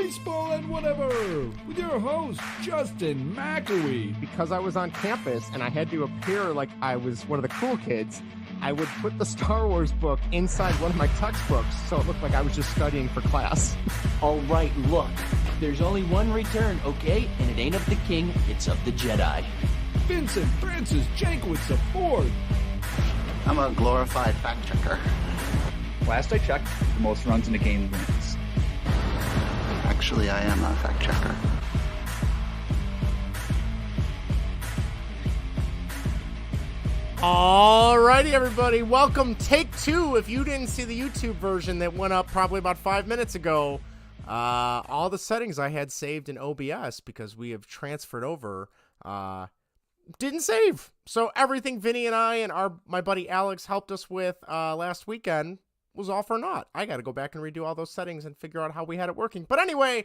Baseball and Whatever with your host, Justin McElwee. Because I was on campus and I had to appear like I was one of the cool kids, I would put the Star Wars book inside one of my textbooks so it looked like I was just studying for class. All right, look, there's only one return, okay? And it ain't of the king, it's of the Jedi. Vincent Francis Jankowitz IV. I'm a glorified fact checker. Last I checked, the most runs in a game wins. Actually, I am a fact checker. Alrighty, everybody, welcome. Take two. If you didn't see the YouTube version that went up probably about 5 minutes ago, all the settings I had saved in OBS because we have transferred over didn't save. So everything Vinny and I and my buddy Alex helped us with last weekend was all for naught. I got to go back and redo all those settings and figure out how we had it working. But anyway,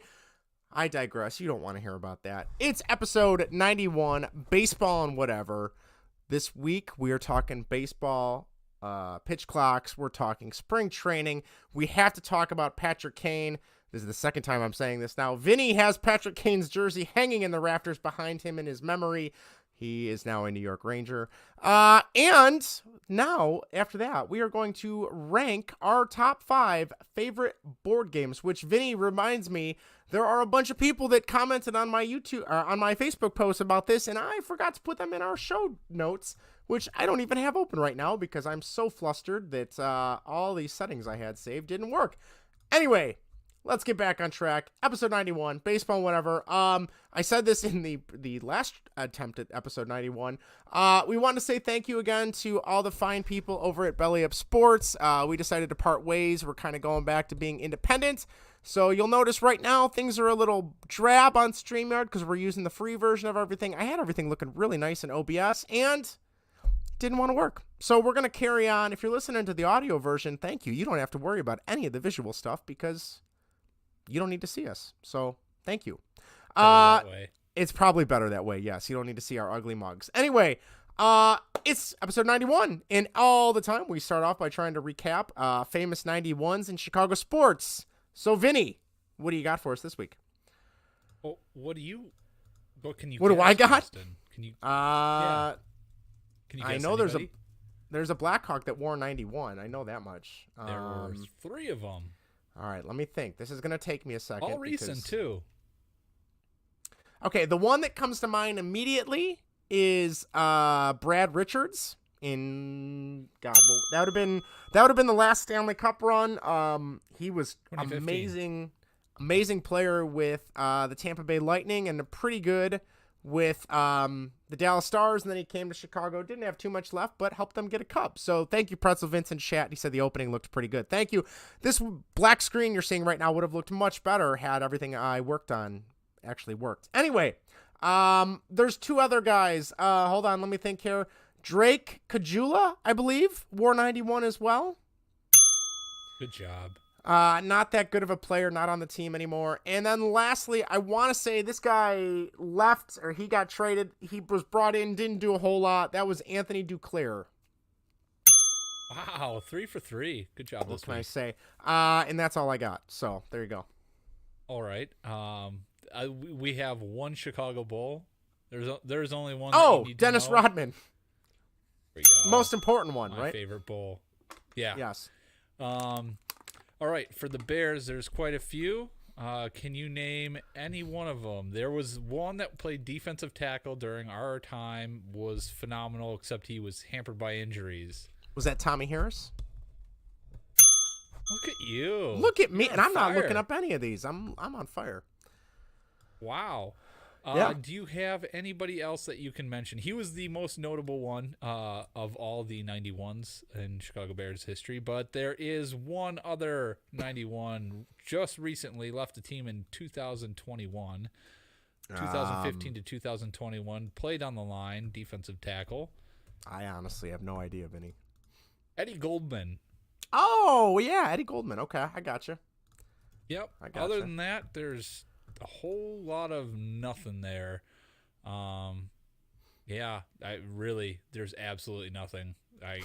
I digress. You don't want to hear about that. It's episode 91, Baseball and Whatever. This week, we are talking baseball, pitch clocks. We're talking spring training. We have to talk about Patrick Kane. This is the second time I'm saying this now. Vinny has Patrick Kane's jersey hanging in the rafters behind him in his memory. He is now a New York Ranger. And now, after that, we are going to rank our top 5 favorite board games, which Vinny reminds me, there are a bunch of people that commented on my on my Facebook post about this, and I forgot to put them in our show notes, which I don't even have open right now because I'm so flustered that all these settings I had saved didn't work. Anyway, let's get back on track. Episode 91, baseball, whatever. I said this in the last attempt at episode 91. We want to say thank you again to all the fine people over at Belly Up Sports. We decided to part ways. We're kind of going back to being independent. So you'll notice right now things are a little drab on StreamYard because we're using the free version of everything. I had everything looking really nice in OBS and it didn't want to work. So we're going to carry on. If you're listening to the audio version, thank you. You don't have to worry about any of the visual stuff because you don't need to see us. So thank you. It's probably better that way. Yes. You don't need to see our ugly mugs. Anyway, it's episode 91 and all the time we start off by trying to recap, famous 91s in Chicago sports. So Vinny, what do you got for us this week? Well, what can you What do I got? Justin? Can you, yeah. Can you guess I know anybody? there's a Blackhawk that wore 91. I know that much. There were 3 of them. All right, let me think. This is going to take me a second. All recent, too. Okay, the one that comes to mind immediately is Brad Richards in God. Well, that would have been the last Stanley Cup run. He was amazing player with the Tampa Bay Lightning and pretty good with the Dallas Stars, and then he came to Chicago. Didn't have too much left, but helped them get a cup. So thank you, Pretzel Vincent chat. He said the opening looked pretty good. Thank you. This black screen you're seeing right now would have looked much better had everything I worked on actually worked. Anyway, there's 2 other guys. Hold on, let me think here. Drake Kajula, I believe, wore 91 as well. Good job. Not that good of a player, not on the team anymore. And then lastly, I want to say this guy left, or he got traded. He was brought in, didn't do a whole lot. That was Anthony Duclair. Wow, 3 for 3. Good job this week. What can I say? And that's all I got. So there you go. All right. We have one Chicago Bull. There's only one. Oh, that you need Dennis to know. Rodman. There you go. Most important one, My right? favorite Bull. Yeah. Yes. All right, for the Bears, there's quite a few. Can you name any one of them? There was one that played defensive tackle during our time, was phenomenal, except he was hampered by injuries. Was that Tommy Harris? Look at you. Look at me, You're and on I'm not fire. looking up any of these. I'm on fire. Wow. Yeah. Do you have anybody else that you can mention? He was the most notable one of all the 91s in Chicago Bears history, but there is one other 91 just recently left the team in 2021, 2015 to 2021, played on the line, defensive tackle. I honestly have no idea, Vinny. Eddie Goldman. Oh, yeah, Eddie Goldman. Okay, I gotcha. Yep. I gotcha. Other than that, there's a whole lot of nothing there. Yeah, there's absolutely nothing. I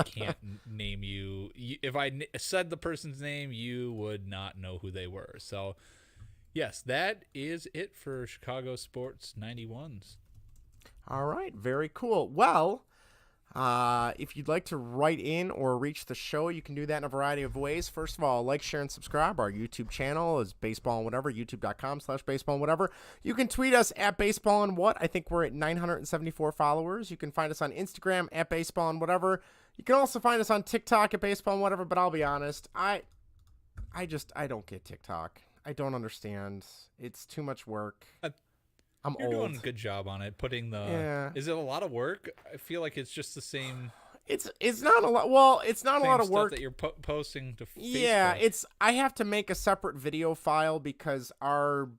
can't name you. If I said the person's name, you would not know who they were. So Yes, that is it for Chicago Sports 91s. All right, very cool. Well, if you'd like to write in or reach the show, you can do that in a variety of ways. First of all, like, share, and subscribe. Our YouTube channel is Baseball and Whatever, youtube.com/baseball and whatever. You can tweet us at Baseball and What. I think we're at 974 followers. You can find us on Instagram at Baseball and Whatever. You can also find us on TikTok at Baseball and Whatever, but I'll be honest, I don't get TikTok. I don't understand. It's too much work. I'm You're old. doing a good job on it. Putting the Yeah. Is it a lot of work? I feel like it's just the same. It's not a lot. Well, it's not a same lot of stuff work that you're posting to Facebook. Yeah, I have to make a separate video file because our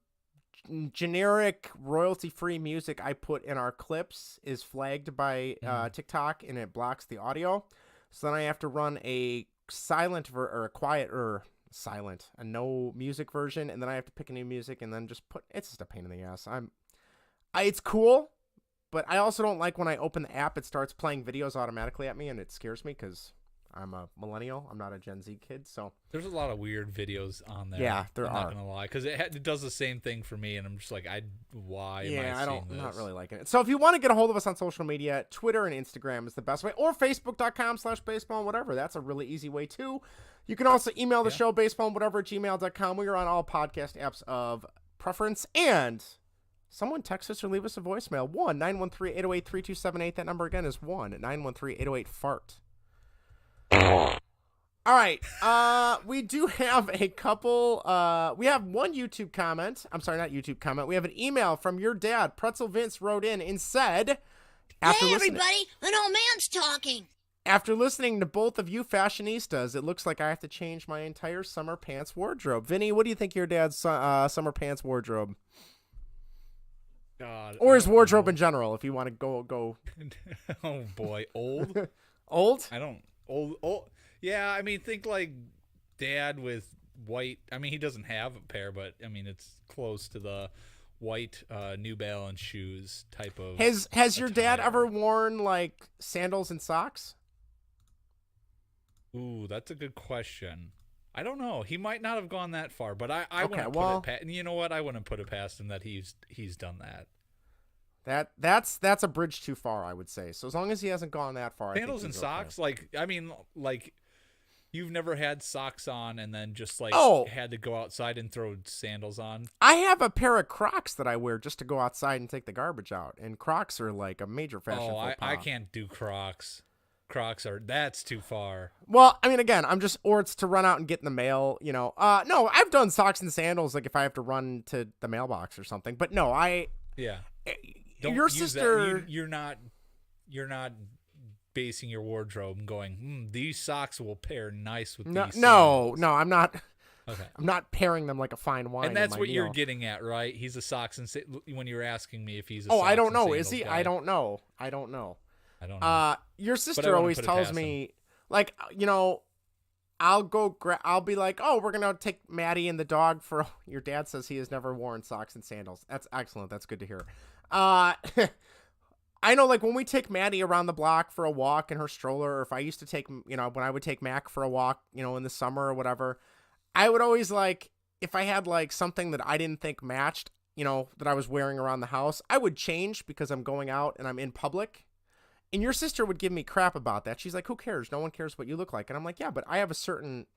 generic royalty-free music I put in our clips is flagged by TikTok, and it blocks the audio. So then I have to run a a no music version, and then I have to pick a new music and then just it's just a pain in the ass. It's cool, but I also don't like when I open the app, it starts playing videos automatically at me, and it scares me because I'm a millennial. I'm not a Gen Z kid, so There's a lot of weird videos on there. Yeah, there I'm are. not gonna lie, because it does the same thing for me, and I'm just like, why am I seeing I'm this? not really liking it. So if you want to get a hold of us on social media, Twitter and Instagram is the best way, or Facebook.com/baseball and whatever. That's a really easy way too. You can also email the show baseballandwhatever@gmail.com. We are on all podcast apps of preference, and someone text us or leave us a voicemail. 1-913-808-3278. That number again is 1-913-808-FART. All right. We do have a couple. We have one YouTube comment. I'm sorry, not YouTube comment. We have an email from your dad. Pretzel Vince wrote in and said, Hey, everybody, an old man's talking. After listening to both of you fashionistas, it looks like I have to change my entire summer pants wardrobe. Vinny, what do you think of your dad's summer pants wardrobe? God, Or his wardrobe in general, if you want to go. Oh boy, old. Old? I don't old. Yeah, I mean, think like dad with white. I mean, he doesn't have a pair, but I mean, it's close to the white New Balance shoes type of. Has your dad attire. ever worn like sandals and socks? Ooh, that's a good question. I don't know. He might not have gone that far, but I Okay, wouldn't well- put it past. You know what? I wouldn't put it past him that he's done that. That's a bridge too far, I would say. So as long as he hasn't gone that far, Sandals I and think he's okay. socks, like you've never had socks on and then just like Oh. had to go outside and throw sandals on. I have a pair of Crocs that I wear just to go outside and take the garbage out, and Crocs are like a major fashion. Oh, faux I pas. can't do Crocs. That's too far. Well, I mean, again, or it's to run out and get in the mail, you know. No, I've done socks and sandals, like if I have to run to the mailbox or something. But no, Yeah. your use sister. that. You're not basing your wardrobe and going, these socks will pair nice with No, these no, sandals." no, I'm not. Okay. I'm not pairing them like a fine wine. And that's in my what you're meal. getting at, right? He's a socks and when you were asking me if he's a Oh, socks I don't and know. Is sandals he? guy. I don't know. I don't know. I don't know. Your But I sister wouldn't always put it tells past me, like, you know, I'll be like, oh, we're gonna take Maddie and the dog for. Your dad says he has never worn socks and sandals. That's excellent. That's good to hear. I know, like, when we take Maddie around the block for a walk in her stroller, or if I used to take, you know, when I would take Mac for a walk, you know, in the summer or whatever, I would always, like, if I had, like, something that I didn't think matched, you know, that I was wearing around the house, I would change because I'm going out and I'm in public. And your sister would give me crap about that. She's like, who cares? No one cares what you look like. And I'm like, yeah, but I have a certain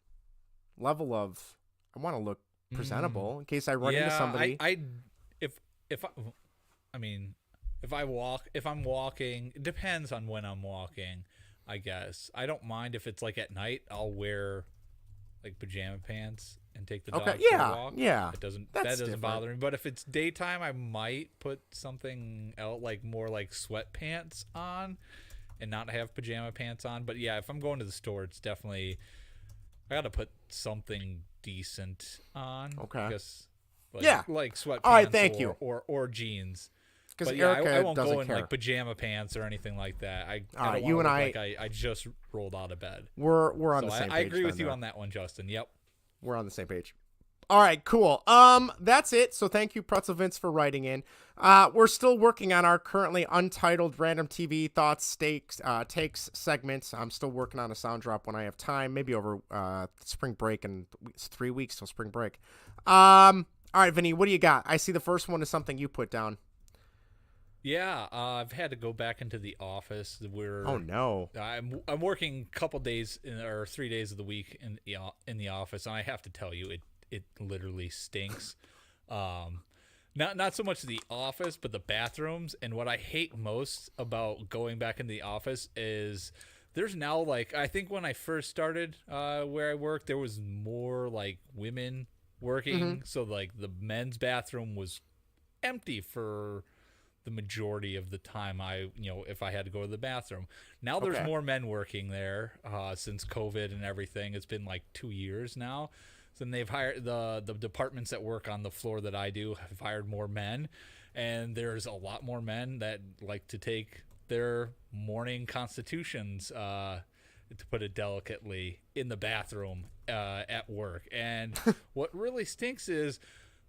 level of, I want to look presentable in case I run into somebody. If I'm walking, it depends on when I'm walking, I guess. I don't mind if it's like at night, I'll wear like pajama pants and take the dog for a walk. Yeah. That doesn't different. bother me. But if it's daytime, I might put something else, like more like sweatpants on and not have pajama pants on. But yeah, if I'm going to the store, it's definitely, I got to put something decent on. Okay. I guess, like sweatpants. All right, thank you. Or jeans. Because But yeah, Erica I won't doesn't go in care. like pajama pants or anything like that. I All don't right, wanna you and look like I just rolled out of bed. we're on So the same page. I agree with then, you though. on that one, Justin. Yep. We're on the same page. All right, cool. That's it. So thank you, Pretzel Vince, for writing in. We're still working on our currently untitled Random TV Thoughts, Takes segments. I'm still working on a sound drop when I have time, maybe over spring break, and it's 3 weeks till spring break. All right, Vinny, what do you got? I see the first one is something you put down. Yeah, I've had to go back into the office. Oh no. I'm working a couple days or 3 days of the week in the office, and I have to tell you, it literally stinks. Not so much the office, but the bathrooms. And what I hate most about going back into the office is there's now, like, I think when I first started where I work, there was more like women working, so like the men's bathroom was empty for the majority of the time if I had to go to the bathroom. Now there's more men working there since COVID and everything. It's been like 2 years now. So then they've hired the departments that work on the floor that I do have hired more men, and there's a lot more men that like to take their morning constitutions, to put it delicately, in the bathroom at work. And what really stinks is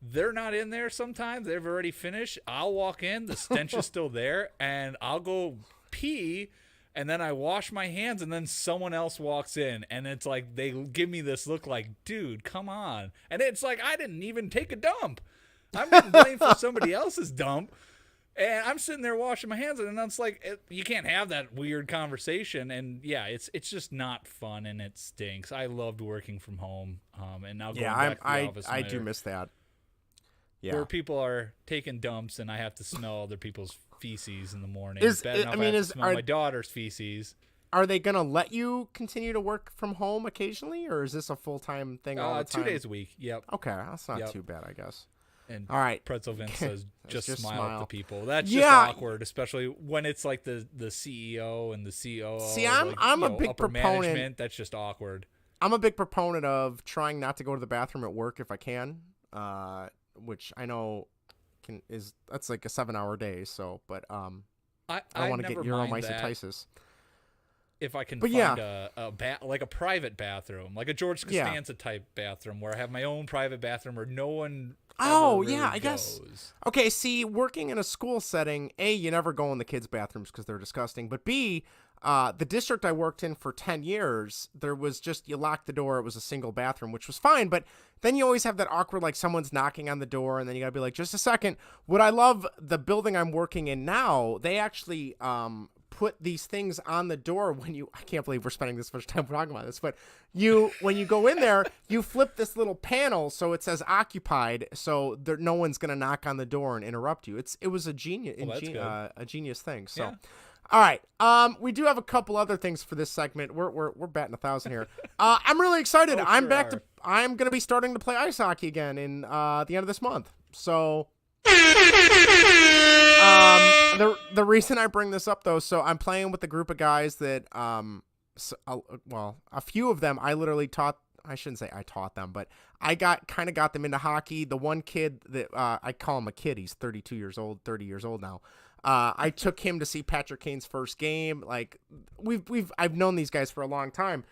they're not in there sometimes. They've already finished. I'll walk in, the stench is still there, and I'll go pee, and then I wash my hands, and then someone else walks in, and it's like they give me this look like, dude, come on. And it's like, I didn't even take a dump. I'm getting blamed for somebody else's dump, and I'm sitting there washing my hands, and then it's like, you can't have that weird conversation. And yeah, it's just not fun, and it stinks. I loved working from home, and now going back to the office. I do miss that. Yeah. Where people are taking dumps and I have to smell other people's feces in the morning. My daughter's feces. Are they going to let you continue to work from home occasionally, or is this a full-time thing all the time? 2 days a week. Yep. Okay, that's not too bad, I guess. And all right. Pretzel Vince says just smile at the people. That's just awkward, especially when it's like the CEO and the COO. See, I'm a big upper proponent. Management. That's just awkward. I'm a big proponent of trying not to go to the bathroom at work if I can. Which I know that's like a 7-hour day. So, but I don't want to get uromycetitis. If I can find a private bathroom, like a George Costanza type bathroom, where I have my own private bathroom, where no one. I guess. Okay, see, working in a school setting, A, you never go in the kids' bathrooms because they're disgusting. But B, the district I worked in for 10 years, there was just, you locked the door, it was a single bathroom, which was fine. But then you always have that awkward, like someone's knocking on the door, and then you got to be like, just a second. What I love, the building I'm working in now, they actually put these things on the door when I can't believe we're spending this much time talking about this, but when you go in there, you flip this little panel so it says occupied, so no one's going to knock on the door and interrupt you. It was a genius thing. So. Yeah. All right. We do have a couple other things for this segment. We're batting 1,000 here. I'm really excited. I'm going to be starting to play ice hockey again in the end of this month. So the reason I bring this up though, so I'm playing with a group of guys that a few of them I literally taught. I shouldn't say I taught them, but I got them into hockey. The one kid that I call him a kid, he's 30 years old now. I took him to see Patrick Kane's first game. Like I've known these guys for a long time.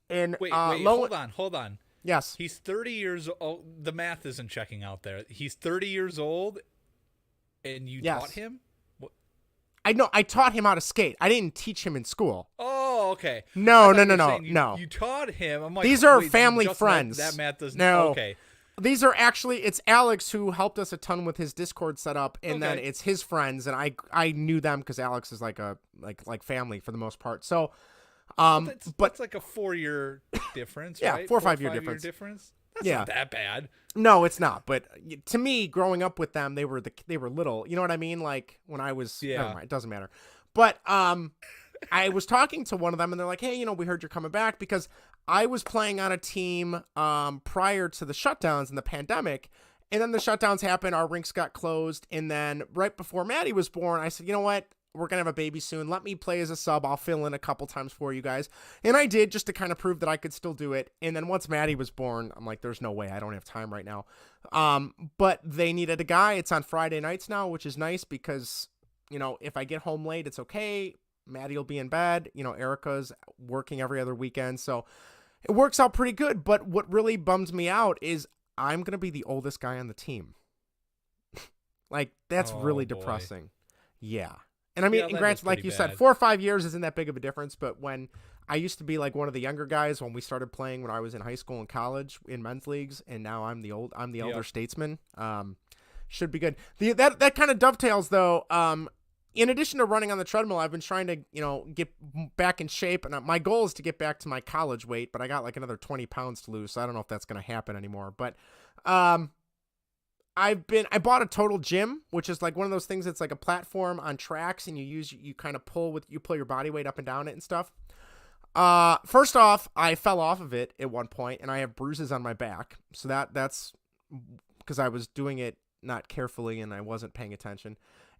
And wait, hold on. Yes. He's 30 years old. The math isn't checking out there. He's 30 years old and you taught him? What? I know. I taught him how to skate. I didn't teach him in school. Oh, okay. No. You taught him. I'm like, these are family friends. That math doesn't. No. Okay. These are actually, it's Alex who helped us a ton with his Discord setup, and then it's his friends, and I knew them because Alex is like family for the most part. So, that's like a 4-year difference, right? 4 or 5 year difference. That's not that bad. No, it's not. But to me, growing up with them, they were little. You know what I mean? Like when I was, never mind, it doesn't matter. But I was talking to one of them, and they're like, "Hey, we heard you're coming back," because I was playing on a team prior to the shutdowns and the pandemic, and then the shutdowns happened. Our rinks got closed, and then right before Maddie was born, I said, "You know what? We're gonna have a baby soon. Let me play as a sub. I'll fill in a couple times for you guys," and I did, just to kind of prove that I could still do it. And then once Maddie was born, I'm like, "There's no way. I don't have time right now." But they needed a guy. It's on Friday nights now, which is nice because if I get home late, it's okay. Maddie will be in bed. Erica's working every other weekend, so it works out pretty good. But what really bums me out is I'm going to be the oldest guy on the team. Like, that's really depressing. Yeah. And I mean, and granted, like you said, 4 or 5 years isn't that big of a difference. But when I used to be like one of the younger guys when we started playing when I was in high school and college in men's leagues, and now I'm the elder statesman. Should be good. That kind of dovetails though. In addition to running on the treadmill, I've been trying to, get back in shape, and my goal is to get back to my college weight, but I got like another 20 pounds to lose, so I don't know if that's going to happen anymore. But I bought a Total Gym, which is like one of those things that's like a platform on tracks, and you kind of pull your body weight up and down it and stuff. First off, I fell off of it at one point, and I have bruises on my back, so that's because I was doing it not carefully and I wasn't paying attention.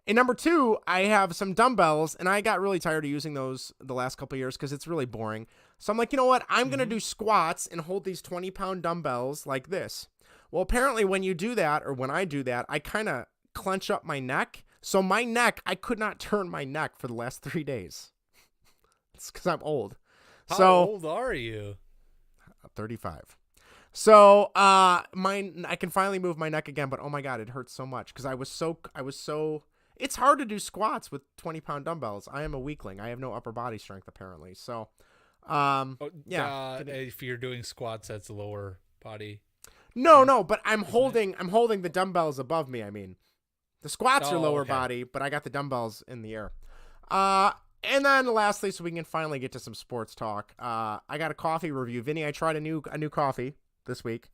And number two, I have some dumbbells, and I got really tired of using those the last couple of years because it's really boring. So I'm like, you know what? I'm going to do squats and hold these 20-pound dumbbells like this. Well, apparently when you do that, or when I do that, I kind of clench up my neck. So my neck, I could not turn my neck for the last 3 days. It's because I'm old. How old are you? 35. So I can finally move my neck again, but oh my God, it hurts so much because I was so. It's hard to do squats with 20-pound dumbbells. I am a weakling. I have no upper body strength apparently. So, if you're doing squats, that's lower body. No, but I'm holding the dumbbells above me. I mean, the squats are lower body, but I got the dumbbells in the air. And then lastly, so we can finally get to some sports talk. I got a coffee review. Vinny, I tried a new coffee this week.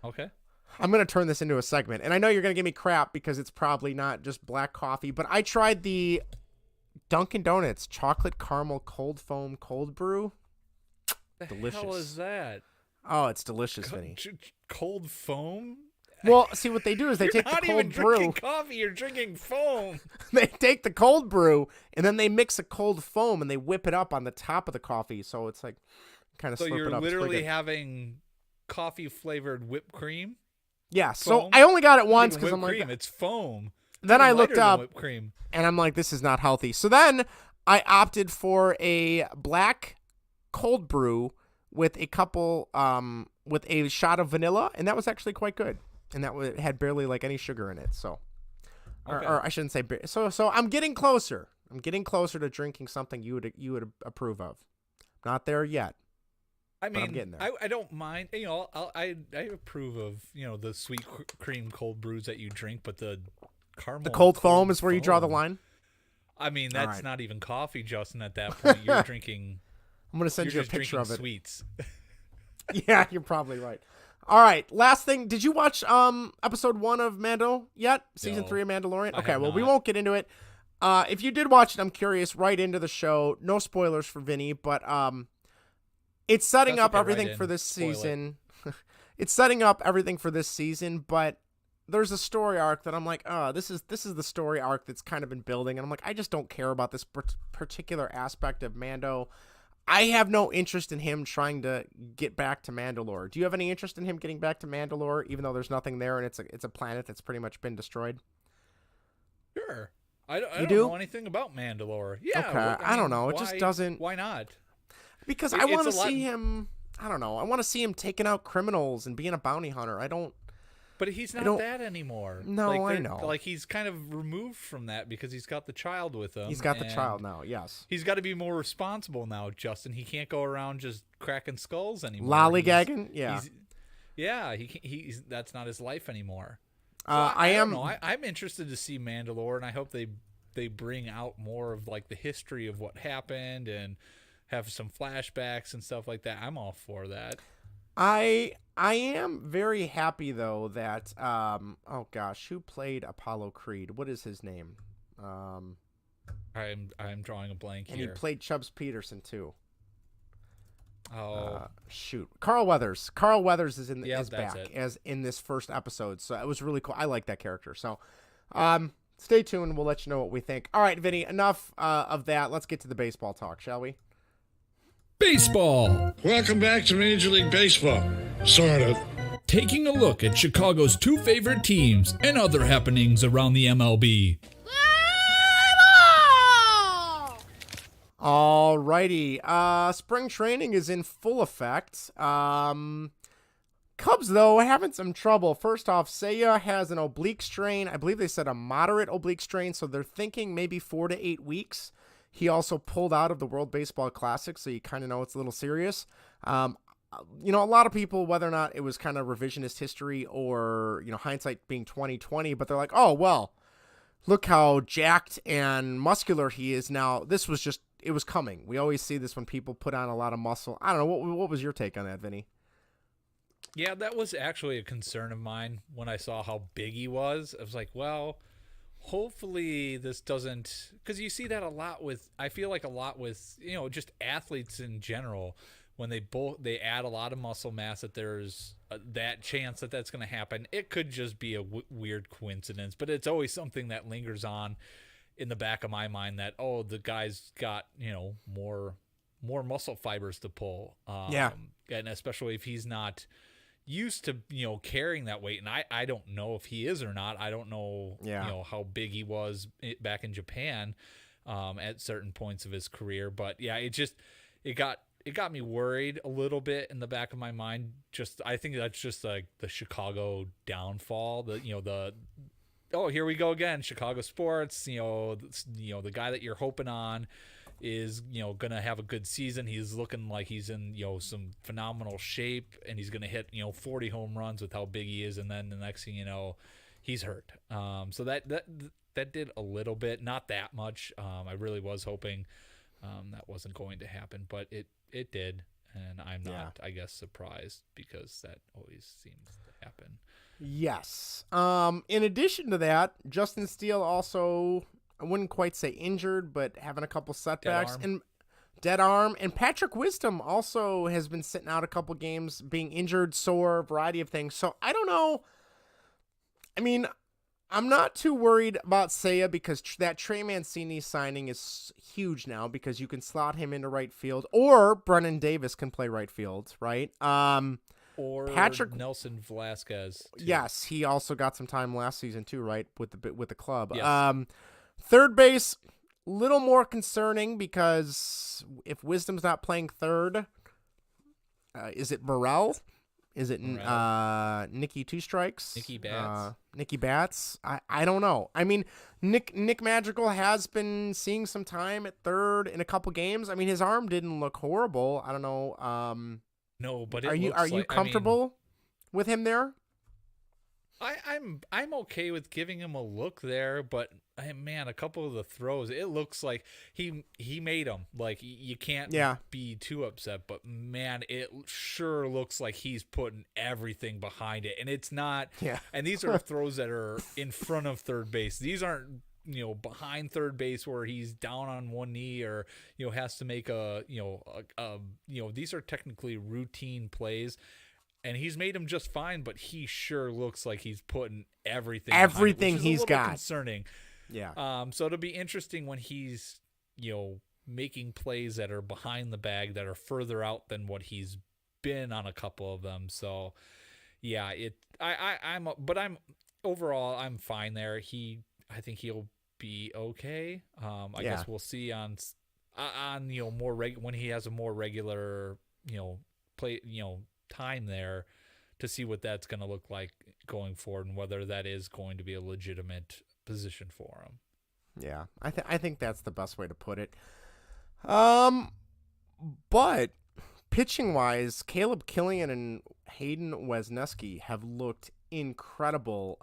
Okay. I'm going to turn this into a segment, and I know you're going to give me crap because it's probably not just black coffee, but I tried the Dunkin' Donuts chocolate caramel cold foam cold brew. Delicious. The hell is that? Oh, it's delicious, Vinny. Cold foam? Well, see what they do is they take the not cold even brew. drinking coffee, you're drinking foam. They take the cold brew and then they mix a cold foam and they whip it up on the top of the coffee, so it's like kind of So slurp you're it up. literally having coffee flavored whipped cream? Yeah, so Foam? I only got it Not once even because I'm whipped like, cream, it's foam. then I Even looked lighter than up whipped cream. and I'm like, this is not healthy. So then I opted for a black cold brew with a couple, with a shot of vanilla, and that was actually quite good. And that had barely like any sugar in it. So, Okay. or I shouldn't say. So I'm getting closer. I'm getting closer to drinking something you would approve of. Not there yet. I but I'm mean, getting there. I don't mind. I approve of the sweet cream cold brews that you drink, but the caramel. The cold foam is where you draw the line. I mean, All that's right. not even coffee, Justin. At that point, you're drinking. I'm gonna send you a just picture of drinking it. Sweets. Yeah, you're probably right. All right, last thing. Did you watch episode 1 of Mando yet? Season No, 3 of Mandalorian? I Okay, have well, we not. won't get into it. If you did watch it, I'm curious, right into the show. No spoilers for Vinny, but it's setting That's up okay, everything right for in. this Spoil it. season. It's setting up everything for this season, but there's a story arc that I'm like, oh, this is the story arc that's kind of been building, and I'm like, I just don't care about this particular aspect of Mando. I have no interest in him trying to get back to Mandalore. Do you have any interest in him getting back to Mandalore, even though there's nothing there and it's a planet that's pretty much been destroyed? Sure. I don't do? know anything about Mandalore. Yeah. Okay, I don't know. It just doesn't- Why not? Because It- I want to it's a lot- see him. I don't know. I want to see him taking out criminals and being a bounty hunter. I don't. But he's not don't- that anymore. No, I they're- know. Like he's kind of removed from that because he's got the child with him. He's got the and child now. Yes. He's got to be more responsible now, Justin. He can't go around just cracking skulls anymore. Lollygagging. Yeah. He's that's not his life anymore. So I don't am. know. I'm interested to see Mandalore, and I hope they bring out more of like the history of what happened and have some flashbacks and stuff like that. I'm all for that. I am very happy though that oh gosh, who played Apollo Creed? What is his name? I'm drawing a blank And here. he played Chubbs Peterson too. Oh, Shoot, Carl Weathers. Carl Weathers is Yeah, is that's back it. as in this first episode, so it was really cool. I like that character. So, stay tuned. We'll let you know what we think. All right, Vinny. Enough of that. Let's get to the baseball talk, shall we? Baseball. Welcome back to Major League Baseball. Sort of. Taking a look at Chicago's 2 favorite teams and other happenings around the MLB. All righty. Spring training is in full effect. Cubs, though, having some trouble. First off, Seiya has an oblique strain. I believe they said a moderate oblique strain, so they're thinking maybe 4 to 8 weeks. He also pulled out of the World Baseball Classic, so you kind of know it's a little serious. A lot of people, whether or not it was kind of revisionist history or, hindsight being 2020, but they're like, oh, well, look how jacked and muscular he is now. It was coming. We always see this when people put on a lot of muscle. I don't know. What was your take on that, Vinny? Yeah, that was actually a concern of mine when I saw how big he was. I was like, well, hopefully this doesn't, because you see that a lot with, I feel like a lot with, just athletes in general, when they add a lot of muscle mass, that there's that chance that that's going to happen. It could just be a weird coincidence, but it's always something that lingers on in the back of my mind that, oh, the guy's got, more muscle fibers to pull. And especially if he's not used to, carrying that weight. And I don't know if he is or not. I don't know, how big he was back in Japan at certain points of his career. But yeah, it got me worried a little bit in the back of my mind. I think that's just like the Chicago downfall. Here we go again, Chicago sports. The guy that you're hoping on is gonna have a good season. He's looking like he's in some phenomenal shape, and he's gonna hit 40 home runs with how big he is, and then the next thing you know, he's hurt. So that did a little bit, not that much. I really was hoping that wasn't going to happen, but it did, and I'm not, I guess, surprised, because that always seems to happen. Yes. In addition to that, Justin Steele also, I wouldn't quite say injured, but having a couple setbacks and dead arm. And Patrick Wisdom also has been sitting out a couple games, being injured, sore, variety of things. So I don't know. I mean, I'm not too worried about Seiya, because that Trey Mancini signing is huge now, because you can slot him into right field, or Brennan Davis can play right field, right? Or Patrick Nelson Velasquez too. Yes, he also got some time last season too, right, with the club. Yes. Third base, little more concerning, because if Wisdom's not playing third, is it Morel? Is it Nicky Two Strikes? Nicky Bats? Nicky Bats? I don't know. I mean, Nick Madrigal has been seeing some time at third in a couple games. I mean, his arm didn't look horrible. I don't know. No, but are you comfortable with him there? I'm okay with giving him a look there, but man, a couple of the throws, it looks like he made them. Like, you can't be too upset, but man, it sure looks like he's putting everything behind it, and it's not. Yeah. And these are throws that are in front of third base. These aren't behind third base where he's down on one knee or has to make these are technically routine plays. And he's made him just fine, but he sure looks like he's putting everything he's got. Concerning. Yeah. So it'll be interesting when he's, making plays that are behind the bag, that are further out than what he's been on a couple of them. So yeah, I'm overall, I'm fine there. I think he'll be okay. I guess we'll see on when he has a more regular, play, time there, to see what that's going to look like going forward, and whether that is going to be a legitimate position for him. Yeah, I think that's the best way to put it. But pitching wise, Caleb Killian and Hayden Wesneski have looked incredible.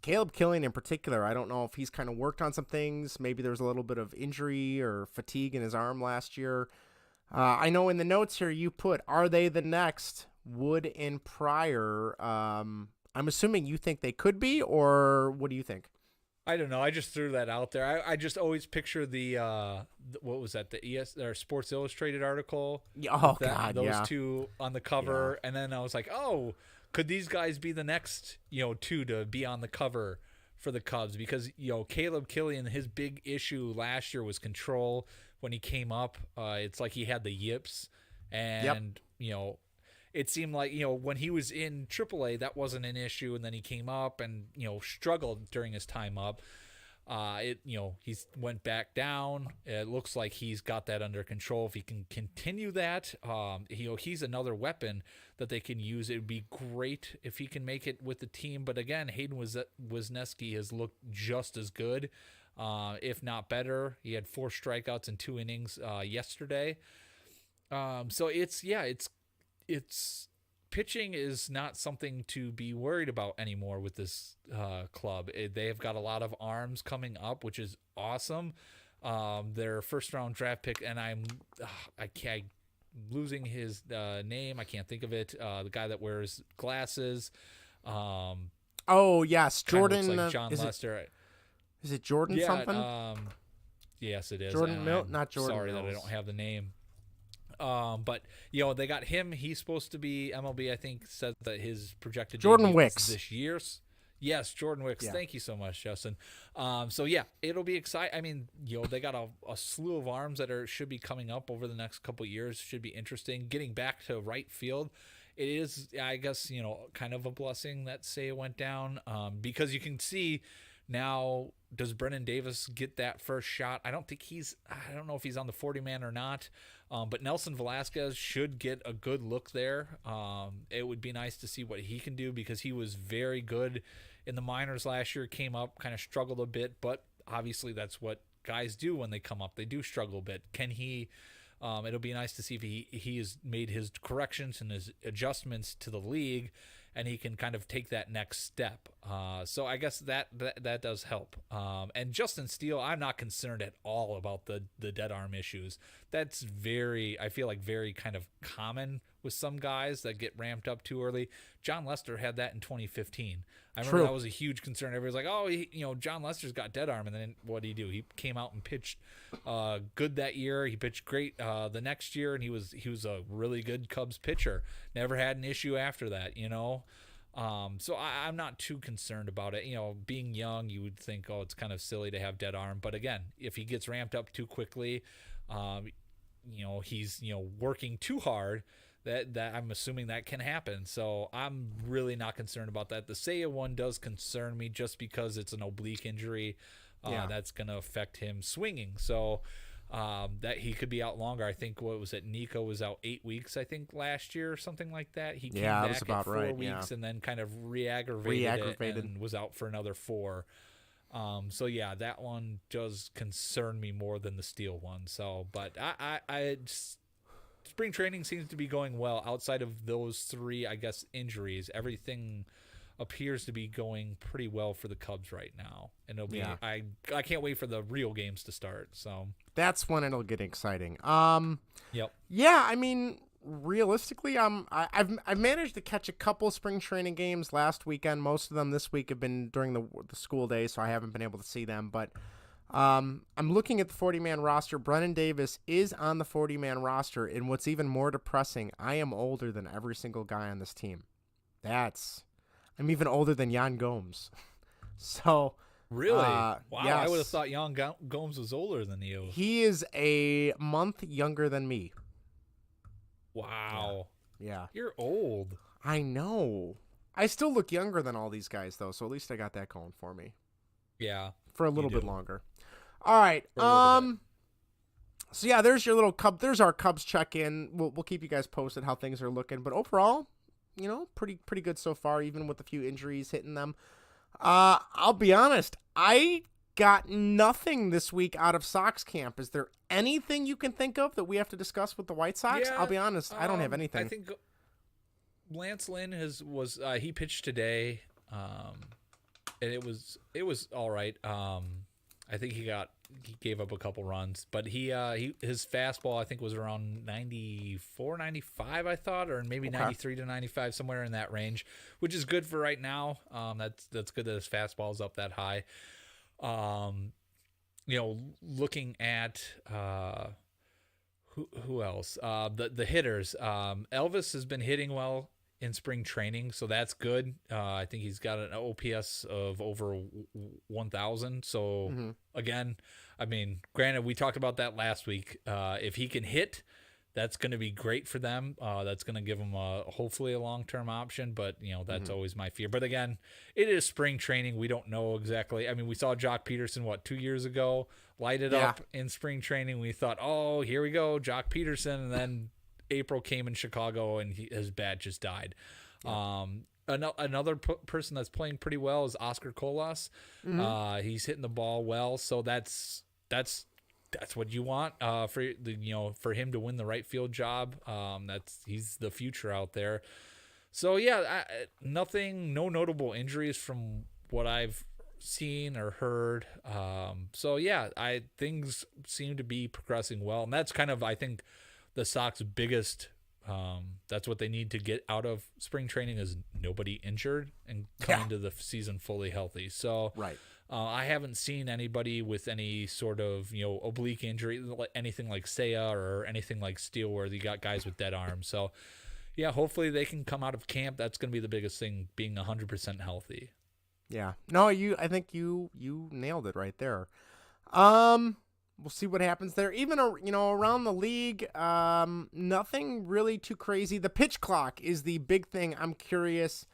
Caleb Killian in particular, I don't know if he's kind of worked on some things. Maybe there's a little bit of injury or fatigue in his arm last year. I know in the notes here you put, are they the next Wood and Pryor? I'm assuming you think they could be, or what do you think? I don't know. I just threw that out there. I just always picture the what was that? The or Sports Illustrated article. Those two on the cover, and then I was like, oh, could these guys be the next two to be on the cover for the Cubs? Because Caleb Killian, his big issue last year was control. When he came up, it's like he had the yips, and it seemed like when he was in AAA, that wasn't an issue, and then he came up and struggled during his time up. He's went back down. It looks like he's got that under control. If he can continue that, he's another weapon that they can use. It would be great if he can make it with the team. But again, Hayden Wesneski has looked just as good. if not better. He had 4 strikeouts in 2 innings yesterday. So it's pitching is not something to be worried about anymore with this club. They have got a lot of arms coming up, which is awesome. Their first round draft pick, and I'm losing his name. I can't think of it. The guy that wears glasses. Oh yes, Jordan. Looks like John Lester. Is it Jordan something? Yes, it is. Jordan not Jordan. Sorry Mills. that I don't have the name. But they got him. He's supposed to be MLB. I think said that his projected Jordan debut Wicks this year. Yes, Jordan Wicks. Yeah. Thank you so much, Justin. It'll be exciting. I mean, they got a slew of arms that should be coming up over the next couple of years. Should be interesting. Getting back to right field, it is, I guess, kind of a blessing that Seiya went down, because you can see now. Does Brennan Davis get that first shot? I don't know if he's on the 40-man or not. But Nelson Velasquez should get a good look there. It would be nice to see what he can do, because he was very good in the minors last year, came up, kind of struggled a bit, but obviously that's what guys do when they come up. They do struggle a bit. Can he it'll be nice to see if he has made his corrections and his adjustments to the league, and he can kind of take that next step. So I guess that does help. And Justin Steele, I'm not concerned at all about the dead arm issues. That's I feel like very kind of common with some guys that get ramped up too early. John Lester had that in 2015. I remember that was a huge concern. Everybody's like, oh, John Lester's got dead arm. And then what did he do? He came out and pitched good that year. He pitched great the next year, and he was a really good Cubs pitcher. Never had an issue after that, So I'm not too concerned about it. Being young, you would think, it's kind of silly to have dead arm. But again, if he gets ramped up too quickly, he's working too hard. That I'm assuming that can happen. So I'm really not concerned about that. The Seiya one does concern me, just because it's an oblique injury that's going to affect him swinging. So that he could be out longer. I think Nico was out 8 weeks, I think, last year or something like that. He came back at 4 weeks and then kind of re-aggravated it and was out for another 4. That one does concern me more than the Steele one. So, but I spring training seems to be going well outside of those 3, I guess, injuries. Everything appears to be going pretty well for the Cubs right now, and it'll be. I can't wait for the real games to start. So that's when it'll get exciting. Yep. Yeah, I mean, realistically, I've managed to catch a couple spring training games last weekend. Most of them this week have been during the school day, so I haven't been able to see them. But I'm looking at the 40-man roster. Brennan Davis is on the 40-man roster, and what's even more depressing, I am older than every single guy on this team. I'm even older than Yan Gomes. So really, wow! Yes. I would have thought Yan Gomes was older than you. He is a month younger than me. Wow. Yeah. You're old. I know. I still look younger than all these guys, though, so at least I got that going for me. Yeah. For a little bit longer. All right. So yeah, there's your little there's our Cubs check-in. We'll keep you guys posted how things are looking, but overall, pretty good so far, even with a few injuries hitting them. I'll be honest, I got nothing this week out of Sox camp. Is there anything you can think of that we have to discuss with the White Sox? Yeah, I'll be honest, I don't have anything. I think Lance Lynn he pitched today, and it was all right. I think he gave up a couple runs, but his fastball I think was around 94, 95, I thought, or maybe 93 to 95, somewhere in that range, which is good for right now. That's good that his fastball is up that high. Looking at who else? The hitters. Elvis has been hitting well in spring training, so that's good. I think he's got an OPS of over 1,000. So again, I mean, granted, we talked about that last week. If he can hit, that's going to be great for them. That's going to give them hopefully a long-term option, but that's always my fear. But again, it is spring training. We don't know exactly. I mean, we saw Jock Peterson 2 years ago light it up in spring training. We thought, oh, here we go, Jock Peterson, and then April came in Chicago and his bat just died. Another person that's playing pretty well is Oscar Colas. He's hitting the ball well, so that's what you want for him to win the right field job. He's the future out there. So yeah, no notable injuries from what I've seen or heard. So yeah, things seem to be progressing well, and that's kind of, I think, the Sox biggest. That's what they need to get out of spring training is nobody injured and come into the season fully healthy. So Right. I haven't seen anybody with any sort of oblique injury, anything like Seiya or anything like Steele, where you got guys with dead arms. So yeah, hopefully they can come out of camp. That's going to be the biggest thing, being 100% healthy. Yeah. No, I think you nailed it right there. We'll see what happens there. Even around the league, nothing really too crazy. The pitch clock is the big thing. I'm curious.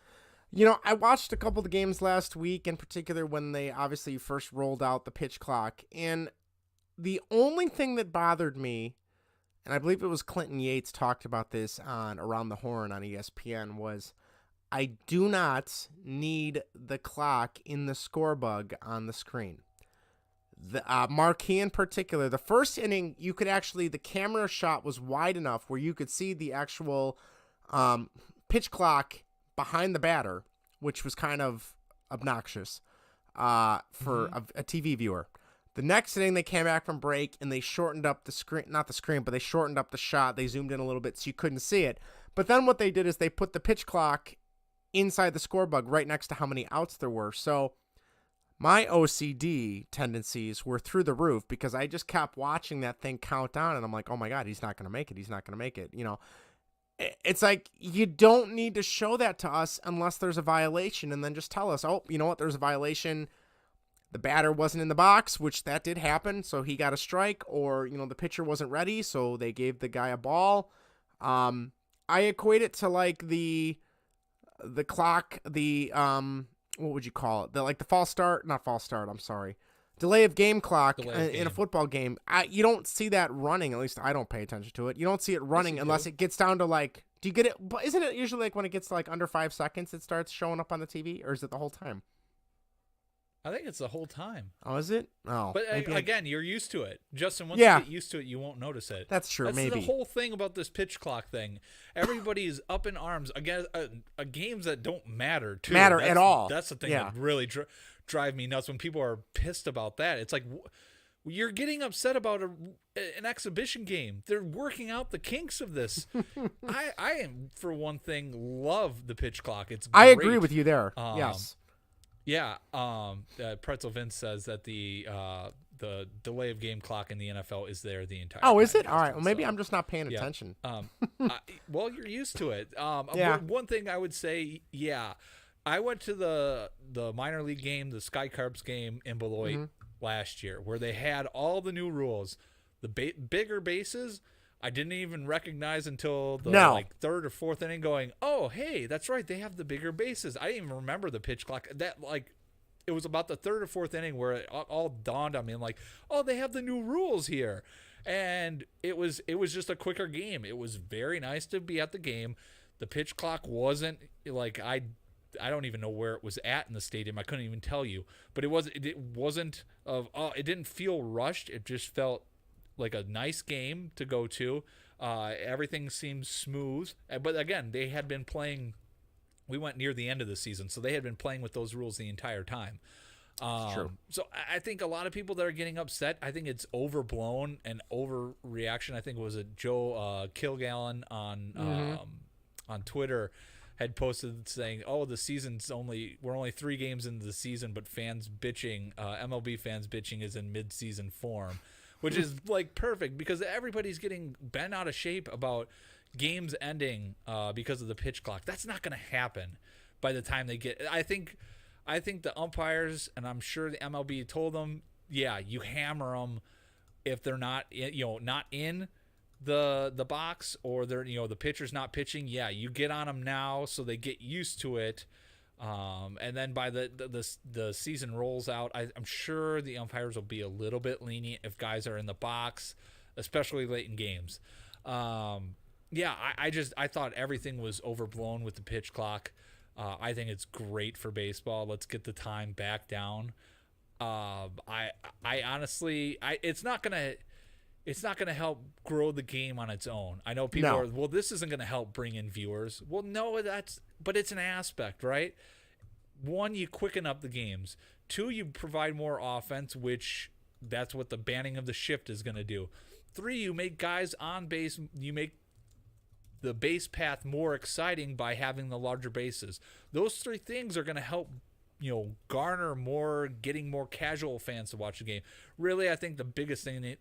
I watched a couple of the games last week, in particular when they obviously first rolled out the pitch clock, and the only thing that bothered me, and I believe it was Clinton Yates talked about this on Around the Horn on ESPN, was I do not need the clock in the score bug on the screen. The Marquee in particular, the first inning, the camera shot was wide enough where you could see the actual pitch clock behind the batter, which was kind of obnoxious for a TV viewer. The next inning, they came back from break and they shortened up the screen, not the screen, but they shortened up the shot. They zoomed in a little bit so you couldn't see it. But then what they did is they put the pitch clock inside the score bug right next to how many outs there were. So my OCD tendencies were through the roof because I just kept watching that thing count down, and I'm like, oh my God, he's not going to make it. He's not going to make it. It's like, you don't need to show that to us unless there's a violation, and then just tell us, oh, you know what, there's a violation. The batter wasn't in the box, which that did happen, so he got a strike, or, the pitcher wasn't ready, so they gave the guy a ball. I equate it to like the clock, what would you call it? The false start, not false start, I'm sorry. Delay of game clock in a football game. You don't see that running, at least I don't pay attention to it. You don't see it running unless it gets down to do you get it? But isn't it usually when it gets to under 5 seconds it starts showing up on the TV, or is it the whole time? I think it's the whole time. Oh, is it? Oh. But again, you're used to it. Justin, once you get used to it, you won't notice it. That's true, maybe. That's the whole thing about this pitch clock thing. Everybody's up in arms against games that don't matter, too. At all. That's the thing that really drive me nuts when people are pissed about that. It's like, you're getting upset about an exhibition game. They're working out the kinks of this. I am, for one thing, love the pitch clock. It's great. I agree with you there. Yes. Yeah, Pretzel Vince says that the delay of game clock in the NFL is there the entire time. Oh, is it? All right. Well, maybe I'm just not paying attention. Well, you're used to it. Yeah. One thing I would say, I went to the minor league game, the Sky Carps game in Beloit last year, where they had all the new rules. The bigger bases, I didn't even recognize until the third or fourth inning, going, oh, hey, that's right, they have the bigger bases. I didn't even remember the pitch clock. It was about the third or fourth inning where it all dawned on me. I'm like, oh, they have the new rules here. And it was just a quicker game. It was very nice to be at the game. The pitch clock wasn't I don't even know where it was at in the stadium. I couldn't even tell you. But it didn't feel rushed. It just felt like a nice game to go to. Everything seemed smooth. But again, they had been playing. We went near the end of the season, so they had been playing with those rules the entire time. True. So I think a lot of people that are getting upset, I think it's overblown and overreaction. I think it was Joe Kilgallen on Twitter had posted saying, "Oh, we're only 3 games into the season, but fans bitching, MLB fans bitching is in mid-season form." Which is perfect, because everybody's getting bent out of shape about games ending because of the pitch clock. That's not going to happen by the time they get. I think the umpires, and I'm sure the MLB told them, you hammer them if they're not in the box, or they're the pitcher's not pitching. You get on them now so they get used to it. And then by the season rolls out, I'm sure the umpires will be a little bit lenient if guys are in the box, especially late in games. I thought everything was overblown with the pitch clock. I think it's great for baseball. Let's get the time back down. I honestly, it's not gonna help grow the game on its own. I know people are, well, this isn't gonna help bring in viewers. Well, no, but it's an aspect, right? One, you quicken up the games. Two, you provide more offense, which that's what the banning of the shift is gonna do. Three, you make guys on base. You make the base path more exciting by having the larger bases. Those three things are going to help, garner more, getting more casual fans to watch the game. Really, I think the biggest thing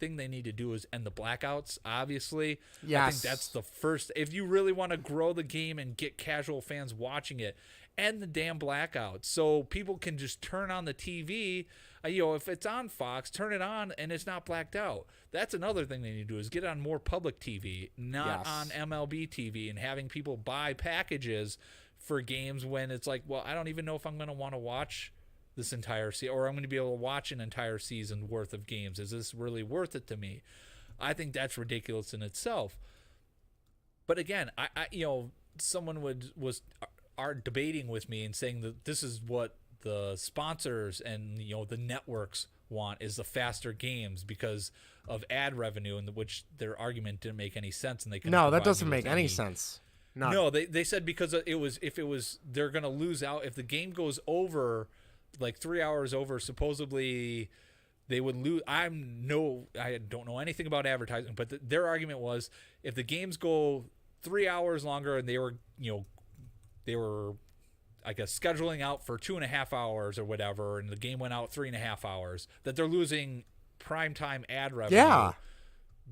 they need to do is end the blackouts, obviously. Yes. I think that's the first. If you really want to grow the game and get casual fans watching it, end the damn blackouts so people can just turn on the TV. If it's on Fox, turn it on and it's not blacked out. That's another thing they need to do is get on more public TV, not on MLB TV, and having people buy packages for games when it's like, well, I don't even know if I'm going to want to watch this entire season, or I'm going to be able to watch an entire season worth of games. Is this really worth it to me? I think that's ridiculous in itself. But again, someone are debating with me and saying that this is what the sponsors and the networks want is the faster games because of ad revenue, in which their argument didn't make any sense, and they no, that doesn't make any sense. No, they said because they're going to lose out if the game goes over like 3 hours over. Supposedly they would lose. I don't know anything about advertising, but their argument was if the games go 3 hours longer and they were I guess scheduling out for 2.5 hours or whatever, and the game went out 3.5 hours, that they're losing primetime ad revenue. Yeah.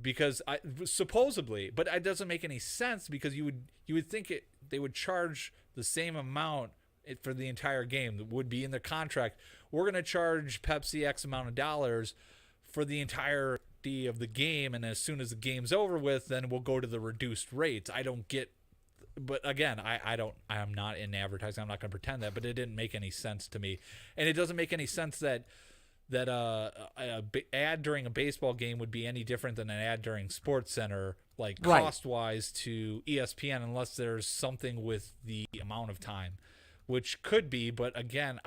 Because supposedly, but it doesn't make any sense because you would think they would charge the same amount for the entire game that would be in the contract. We're going to charge Pepsi X amount of dollars for the entirety of the game, and as soon as the game's over with, then we'll go to the reduced rates. I don't get. But again, I'm not in advertising. I'm not going to pretend that, but it didn't make any sense to me. And it doesn't make any sense that ad during a baseball game would be any different than an ad during SportsCenter, like cost-wise to ESPN, unless there's something with the amount of time, which could be. But again,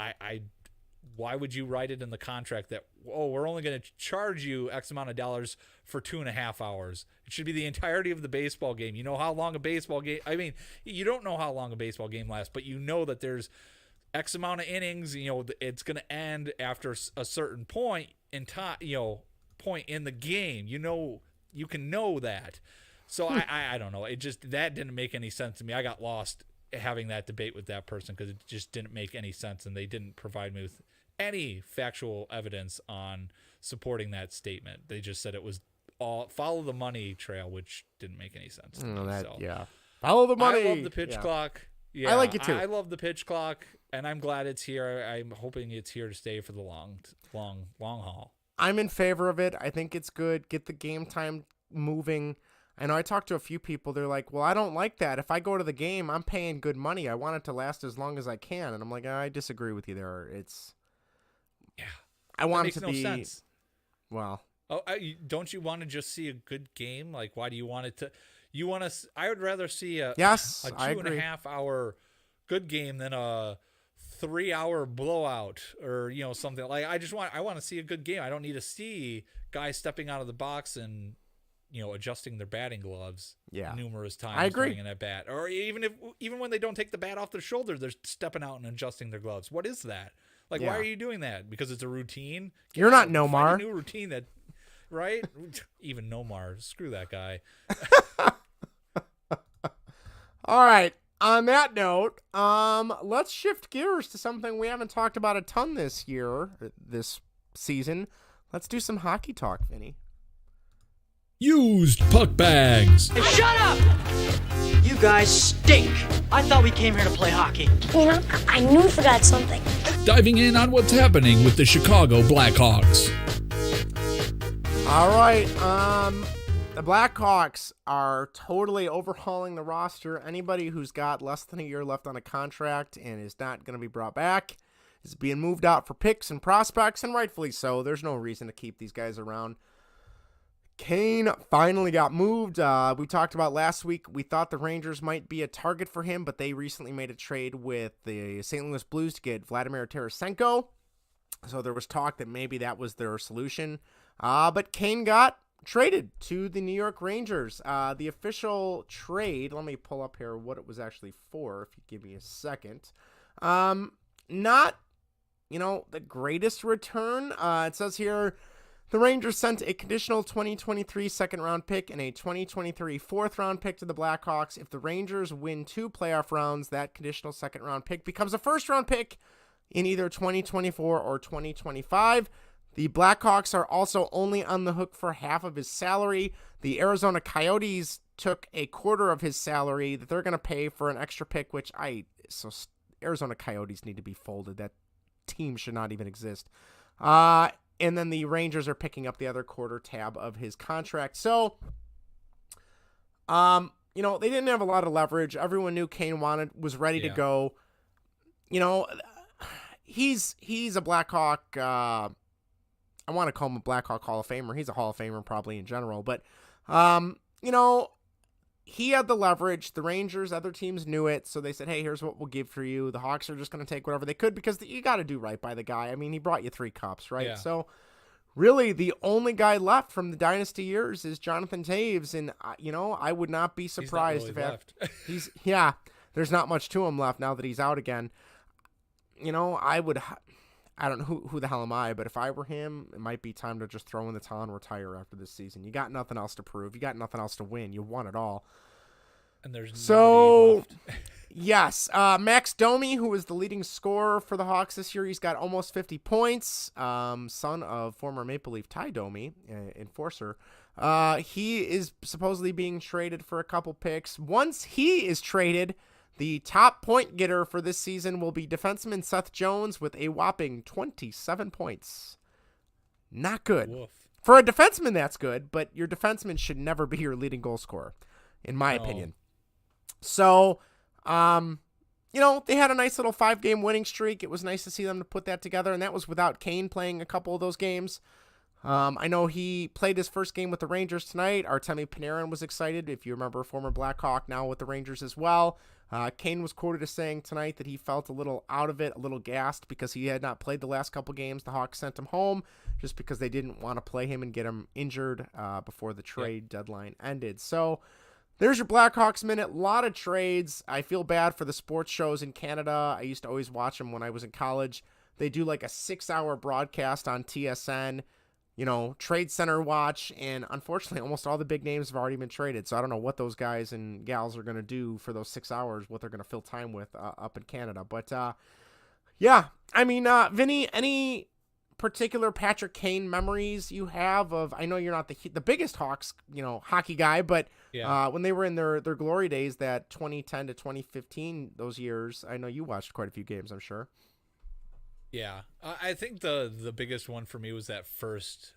why would you write it in the contract that, we're only going to charge you X amount of dollars for 2.5 hours? It should be the entirety of the baseball game. You know how long a baseball game, you don't know how long a baseball game lasts, but you know that there's X amount of innings, it's going to end after a certain point in time, point in the game. You can know that. So I don't know. That didn't make any sense to me. I got lost having that debate with that person because it just didn't make any sense, and they didn't provide me with any factual evidence on supporting that statement. They just said it was all follow the money trail, which didn't make any sense to me. Follow the money. I love the pitch clock. Yeah, I like it too. I love the pitch clock, and I'm glad it's here. I'm hoping it's here to stay for the long haul. I'm in favor of it. I think it's good. Get the game time moving. I know I talked to a few people. They're like, well, I don't like that. If I go to the game, I'm paying good money. I want it to last as long as I can. And I'm like, I disagree with you there. I want it to be. Sense. Well. Oh, don't you want to just see a good game? Like, why do you want it to? You want to? I would rather see a 2.5 hour good game than a 3 hour blowout or something. Like I want to see a good game. I don't need to see guys stepping out of the box and adjusting their batting gloves numerous times. I agree. During an at bat, or even when they don't take the bat off their shoulder, they're stepping out and adjusting their gloves. What is that? Like, why are you doing that? Because it's a routine. You're not Nomar. Find a new routine that, right? Even Nomar, screw that guy. All right. On that note, let's shift gears to something we haven't talked about a ton this season. Let's do some hockey talk, Vinny. Used puck bags. Hey, shut up! You guys stink. I thought we came here to play hockey. I knew I forgot something. Diving in on what's happening with the Chicago Blackhawks. All right. The Blackhawks are totally overhauling the roster. Anybody who's got less than a year left on a contract and is not going to be brought back is being moved out for picks and prospects, and rightfully so. There's no reason to keep these guys around. Kane finally got moved. We talked about last week. We thought the Rangers might be a target for him, but they recently made a trade with the St. Louis Blues to get Vladimir Tarasenko. So there was talk that maybe that was their solution. But Kane got traded to the New York Rangers. The official trade, let me pull up here what it was actually for, if you give me a second. Not, the greatest return. It says here, the Rangers sent a conditional 2023 second-round pick and a 2023 fourth-round pick to the Blackhawks. If the Rangers win 2 playoff rounds, that conditional second-round pick becomes a first-round pick in either 2024 or 2025. The Blackhawks are also only on the hook for half of his salary. The Arizona Coyotes took a quarter of his salary that they're going to pay for an extra pick, so Arizona Coyotes need to be folded. That team should not even exist. And then the Rangers are picking up the other quarter tab of his contract. So, they didn't have a lot of leverage. Everyone knew Kane was ready to go. He's a Blackhawk. I want to call him a Blackhawk Hall of Famer. He's a Hall of Famer probably in general. But, he had the leverage. The Rangers, other teams knew it. So they said, hey, here's what we'll give for you. The Hawks are just going to take whatever they could because you got to do right by the guy. I mean, he brought you 3 cups, right? Yeah. So really the only guy left from the dynasty years is Jonathan Toews. And, I would not be surprised if there's not much to him left now that he's out again. I don't know who the hell am I, but if I were him, it might be time to just throw in the towel and retire after this season. You got nothing else to prove. You got nothing else to win. You won it all. And there's nobody left. Yes, Max Domi, who was the leading scorer for the Hawks this year, he's got almost 50 points. Son of former Maple Leaf Ty Domi, enforcer. He is supposedly being traded for a couple picks. Once he is traded, the top point getter for this season will be defenseman Seth Jones with a whopping 27 points. Not good. Woof. For a defenseman, that's good, but your defenseman should never be your leading goal scorer, in my opinion. So, they had a nice little 5-game winning streak. It was nice to see them to put that together, and that was without Kane playing a couple of those games. I know he played his first game with the Rangers tonight. Artemi Panarin was excited, if you remember, former Blackhawk, now with the Rangers as well. Kane was quoted as saying tonight that he felt a little out of it, a little gassed because he had not played the last couple games. The Hawks sent him home just because they didn't want to play him and get him injured before the trade deadline ended. So there's your Blackhawks minute. A lot of trades. I feel bad for the sports shows in Canada. I used to always watch them when I was in college. They do like a 6-hour broadcast on TSN. Trade Center watch, and unfortunately, almost all the big names have already been traded. So I don't know what those guys and gals are going to do for those 6 hours, what they're going to fill time with up in Canada. But, Vinny, any particular Patrick Kane memories you have of, I know you're not the biggest Hawks, hockey guy, but when they were in their glory days, that 2010 to 2015, those years, I know you watched quite a few games, I'm sure. Yeah, I think the biggest one for me was that first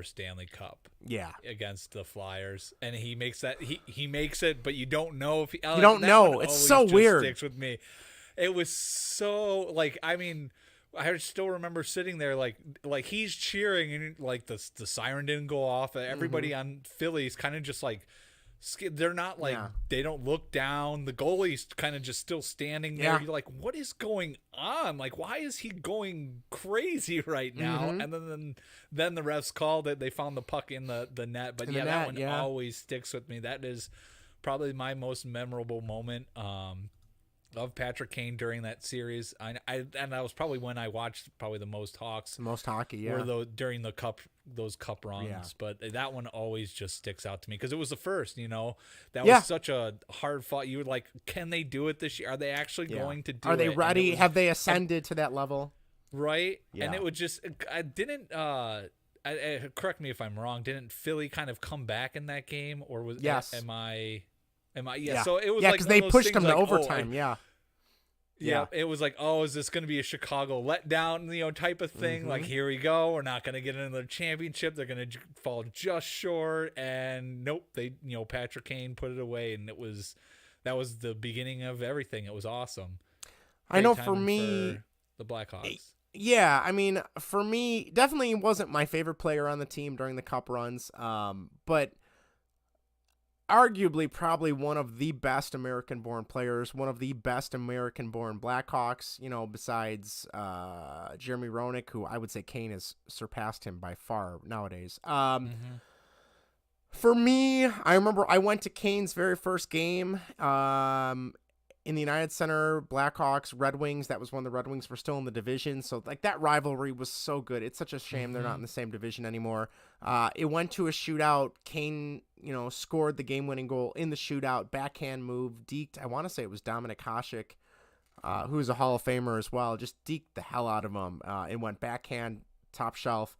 Stanley Cup. Yeah, against the Flyers, and he makes that he makes it, but you don't know if you don't know. It's so weird. Sticks with me. It was so I still remember sitting there like he's cheering and like the siren didn't go off. Everybody on Philly's kind of just like. They're not they don't look down. The goalie's kind of just still standing there. You're like, what is going on? Like, why is he going crazy right now? And then the refs called it. They found the puck in the net. But that one always sticks with me. That is probably my most memorable moment of Patrick Kane during that series. And that was probably when I watched probably the most Hawks. Most hockey, during those cup runs. Yeah. But that one always just sticks out to me because it was the first, that was such a hard fought. You were like, can they do it this year? Are they actually going to do it? Are they ready? Have they ascended to that level? Right. Yeah. And it would just, I didn't, correct me if I'm wrong. Didn't Philly kind of come back in that game or was, am I, yeah. So it was because they pushed them to overtime. Yeah, it was like, oh, is this going to be a Chicago letdown, type of thing? Like, here we go. We're not going to get another championship. They're going to fall just short. And nope, they, Patrick Kane put it away, and that was the beginning of everything. It was awesome. I know for me, the Blackhawks. Yeah, I mean, for me, definitely wasn't my favorite player on the team during the Cup runs, but arguably probably one of the best American-born players, one of the best American-born Blackhawks, besides Jeremy Roenick, who I would say Kane has surpassed him by far nowadays. For me, I remember I went to Kane's very first game in the United Center, Blackhawks, Red Wings. That was when the Red Wings were still in the division. So, that rivalry was so good. It's such a shame they're not in the same division anymore. It went to a shootout. Kane, scored the game-winning goal in the shootout. Backhand move. Deked, I want to say it was Dominik Hasek, who is a Hall of Famer as well. Just deked the hell out of him. It went backhand, top shelf.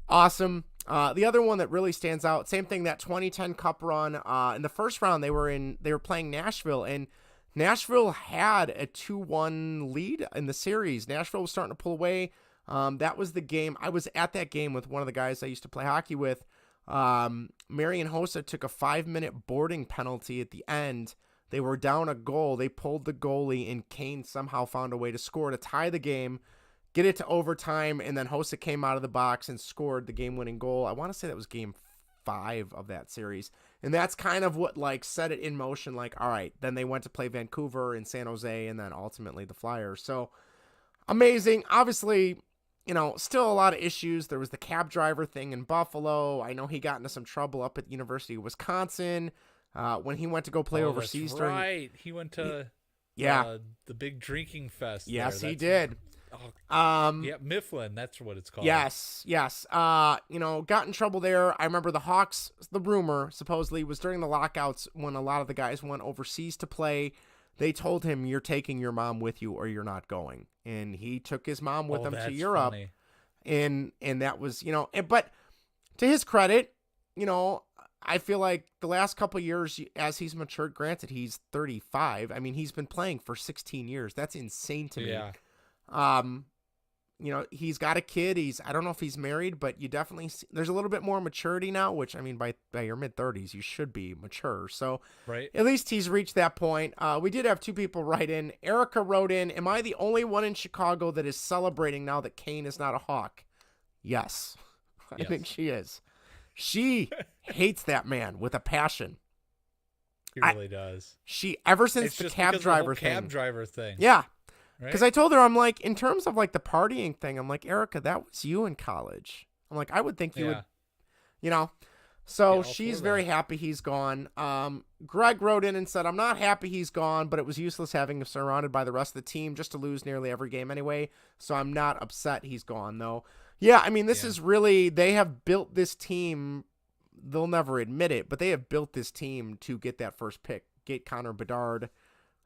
Awesome. The other one that really stands out, same thing, that 2010 Cup run. In the first round, they were playing Nashville, and Nashville had a 2-1 lead in the series. Nashville was starting to pull away. That was the game. I was at that game with one of the guys I used to play hockey with. Marian Hossa took a 5-minute boarding penalty at the end. They were down a goal. They pulled the goalie, and Kane somehow found a way to score to tie the game, get it to overtime, and then Hossa came out of the box and scored the game-winning goal. I want to say that was game 5 of that series. And that's kind of what set it in motion. All right, then they went to play Vancouver and San Jose and then ultimately the Flyers. So amazing. Obviously, still a lot of issues. There was the cab driver thing in Buffalo. I know he got into some trouble up at the University of Wisconsin when he went to go play overseas. That's right. He went to the big drinking fest. Yes, he did. Mifflin, that's what it's called. Yes. Got in trouble there. I remember the Hawks, the rumor supposedly was during the lockouts when a lot of the guys went overseas to play. They told him, you're taking your mom with you or you're not going. And he took his mom with him to Europe. Funny. And that was, but to his credit, I feel like the last couple of years as he's matured, granted he's 35. I mean, he's been playing for 16 years. That's insane to me. Yeah. He's got a kid. I don't know if he's married, but you definitely see, there's a little bit more maturity now, which I mean, by your mid 30s, you should be mature. So right. At least he's reached that point. We did have 2 people write in. Erica wrote in, am I the only one in Chicago that is celebrating now that Kane is not a Hawk? Yes. I think she is. She hates that man with a passion. He really does. Ever since the cab driver thing. Yeah. Because I told her, I'm like, in terms of the partying thing, I'm like, Erica, that was you in college. I'm like, I would think you would, So she's very happy he's gone. Greg wrote in and said, I'm not happy he's gone, but it was useless having him surrounded by the rest of the team just to lose nearly every game anyway. So I'm not upset he's gone, though. Yeah, I mean, this is really, they have built this team. They'll never admit it, but they have built this team to get that first pick, get Connor Bedard.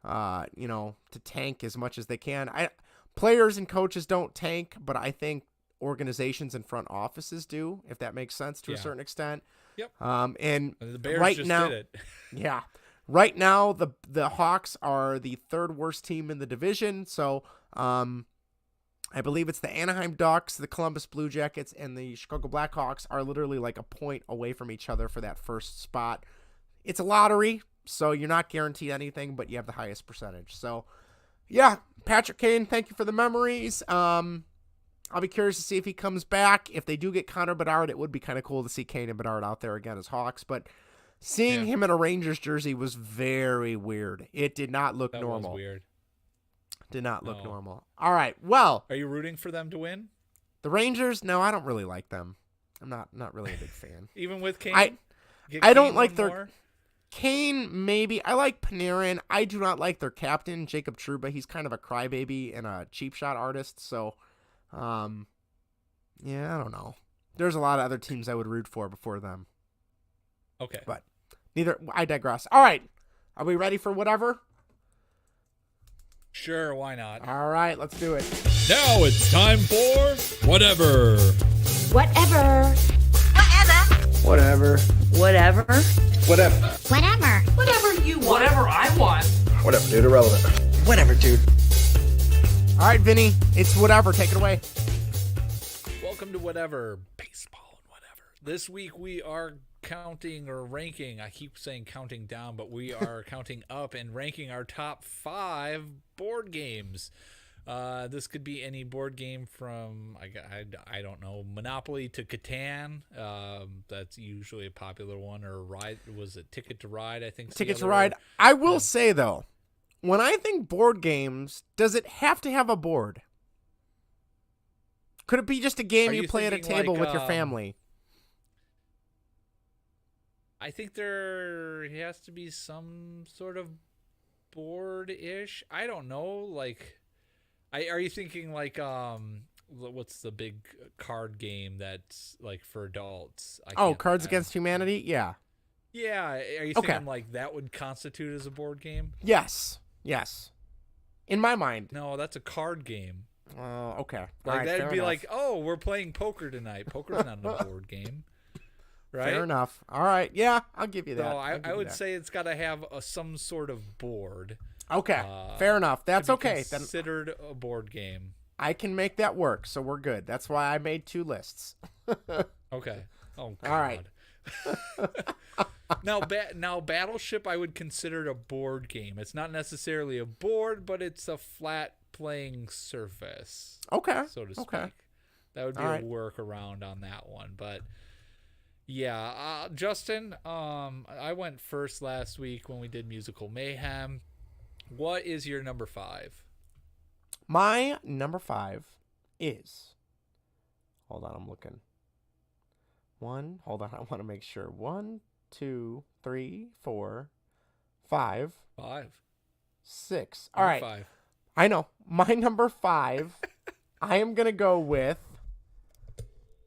To tank as much as they can. Players and coaches don't tank, but I think organizations and front offices do, if that makes sense to a certain extent. Yep. And the Bears right just now, did it. Yeah. Right now, the Hawks are the 3rd worst team in the division. So, I believe it's the Anaheim Ducks, the Columbus Blue Jackets, and the Chicago Blackhawks are literally a point away from each other for that first spot. It's a lottery. So you're not guaranteed anything, but you have the highest percentage. So, yeah, Patrick Kane, thank you for the memories. I'll be curious to see if he comes back. If they do get Connor Bedard, it would be kind of cool to see Kane and Bedard out there again as Hawks. But seeing him in a Rangers jersey was very weird. It did not look normal. Was weird. Did not look normal. All right, well. Are you rooting for them to win? The Rangers? No, I don't really like them. I'm not really a big fan. Even with Kane? I don't like their... More? Kane, maybe. I like Panarin. I do not like their captain, Jacob Trouba. He's kind of a crybaby and a cheap shot artist. So, I don't know. There's a lot of other teams I would root for before them. Okay. But I digress. All right. Are we ready for whatever? Sure, why not? All right, let's do it. Now it's time for whatever. Whatever. Whatever. Whatever. Whatever. Whatever. Whatever you want. Whatever I want. Whatever, dude. Irrelevant. Whatever, dude. All right, Vinny. It's whatever. Take it away. Welcome to Whatever. Baseball and whatever. This week we are counting or ranking. I keep saying counting down, but we are counting up and ranking our top 5 board games. This could be any board game from I don't know, Monopoly to Catan. That's usually a popular one. Or Ride, was it Ticket to Ride? I think Ticket to Ride. I will say though, when I think board games, does it have to have a board? Could it be just a game you play at a table with your family? I think there has to be some sort of board-ish. I don't know. Like, are you thinking like what's the big card game that's like for adults? Cards Against Humanity. Yeah. Yeah. Are you thinking like that would constitute as a board game? Yes. In my mind. No, that's a card game. Okay. Like that'd be like, oh, we're playing poker tonight. Poker's not a board game, right? Fair enough. All right. Yeah, I'll give you that. No, I would say it's got to have some sort of board. Okay. Fair enough. That's okay. Considered a board game. I can make that work, so we're good. That's why I made 2 lists. Okay. Oh, God. All right. Now, Battleship, I would consider it a board game. It's not necessarily a board, but it's a flat playing surface. Okay. So to speak. That would be a workaround on that one. But yeah, Justin, I went first last week when we did Musical Mayhem. What is your number 5? My number 5 is. Hold on, I'm looking. Hold on, I want to make sure. 1, 2, 3, 4, 5. 6. All right. 5. I know. My number 5, I am going to go with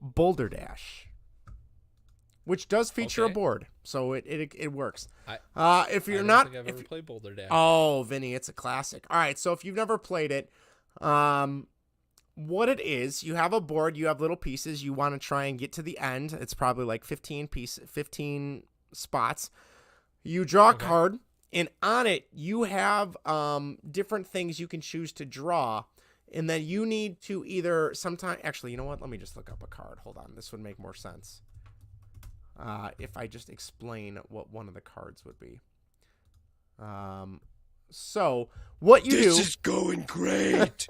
Boulder Dash, which does feature a board, so it works. If you're not, think I've ever played Boulder Dash. Oh, Vinny, it's a classic. All right, so if you've never played it, what it is, you have a board, you have little pieces, you want to try and get to the end. It's probably like 15 spots. You draw a card, and on it you have different things you can choose to draw, and then you need to either actually, you know what? Let me just look up a card. Hold on. This would make more sense if I just explain what one of the cards would be. So what you do... This is going great!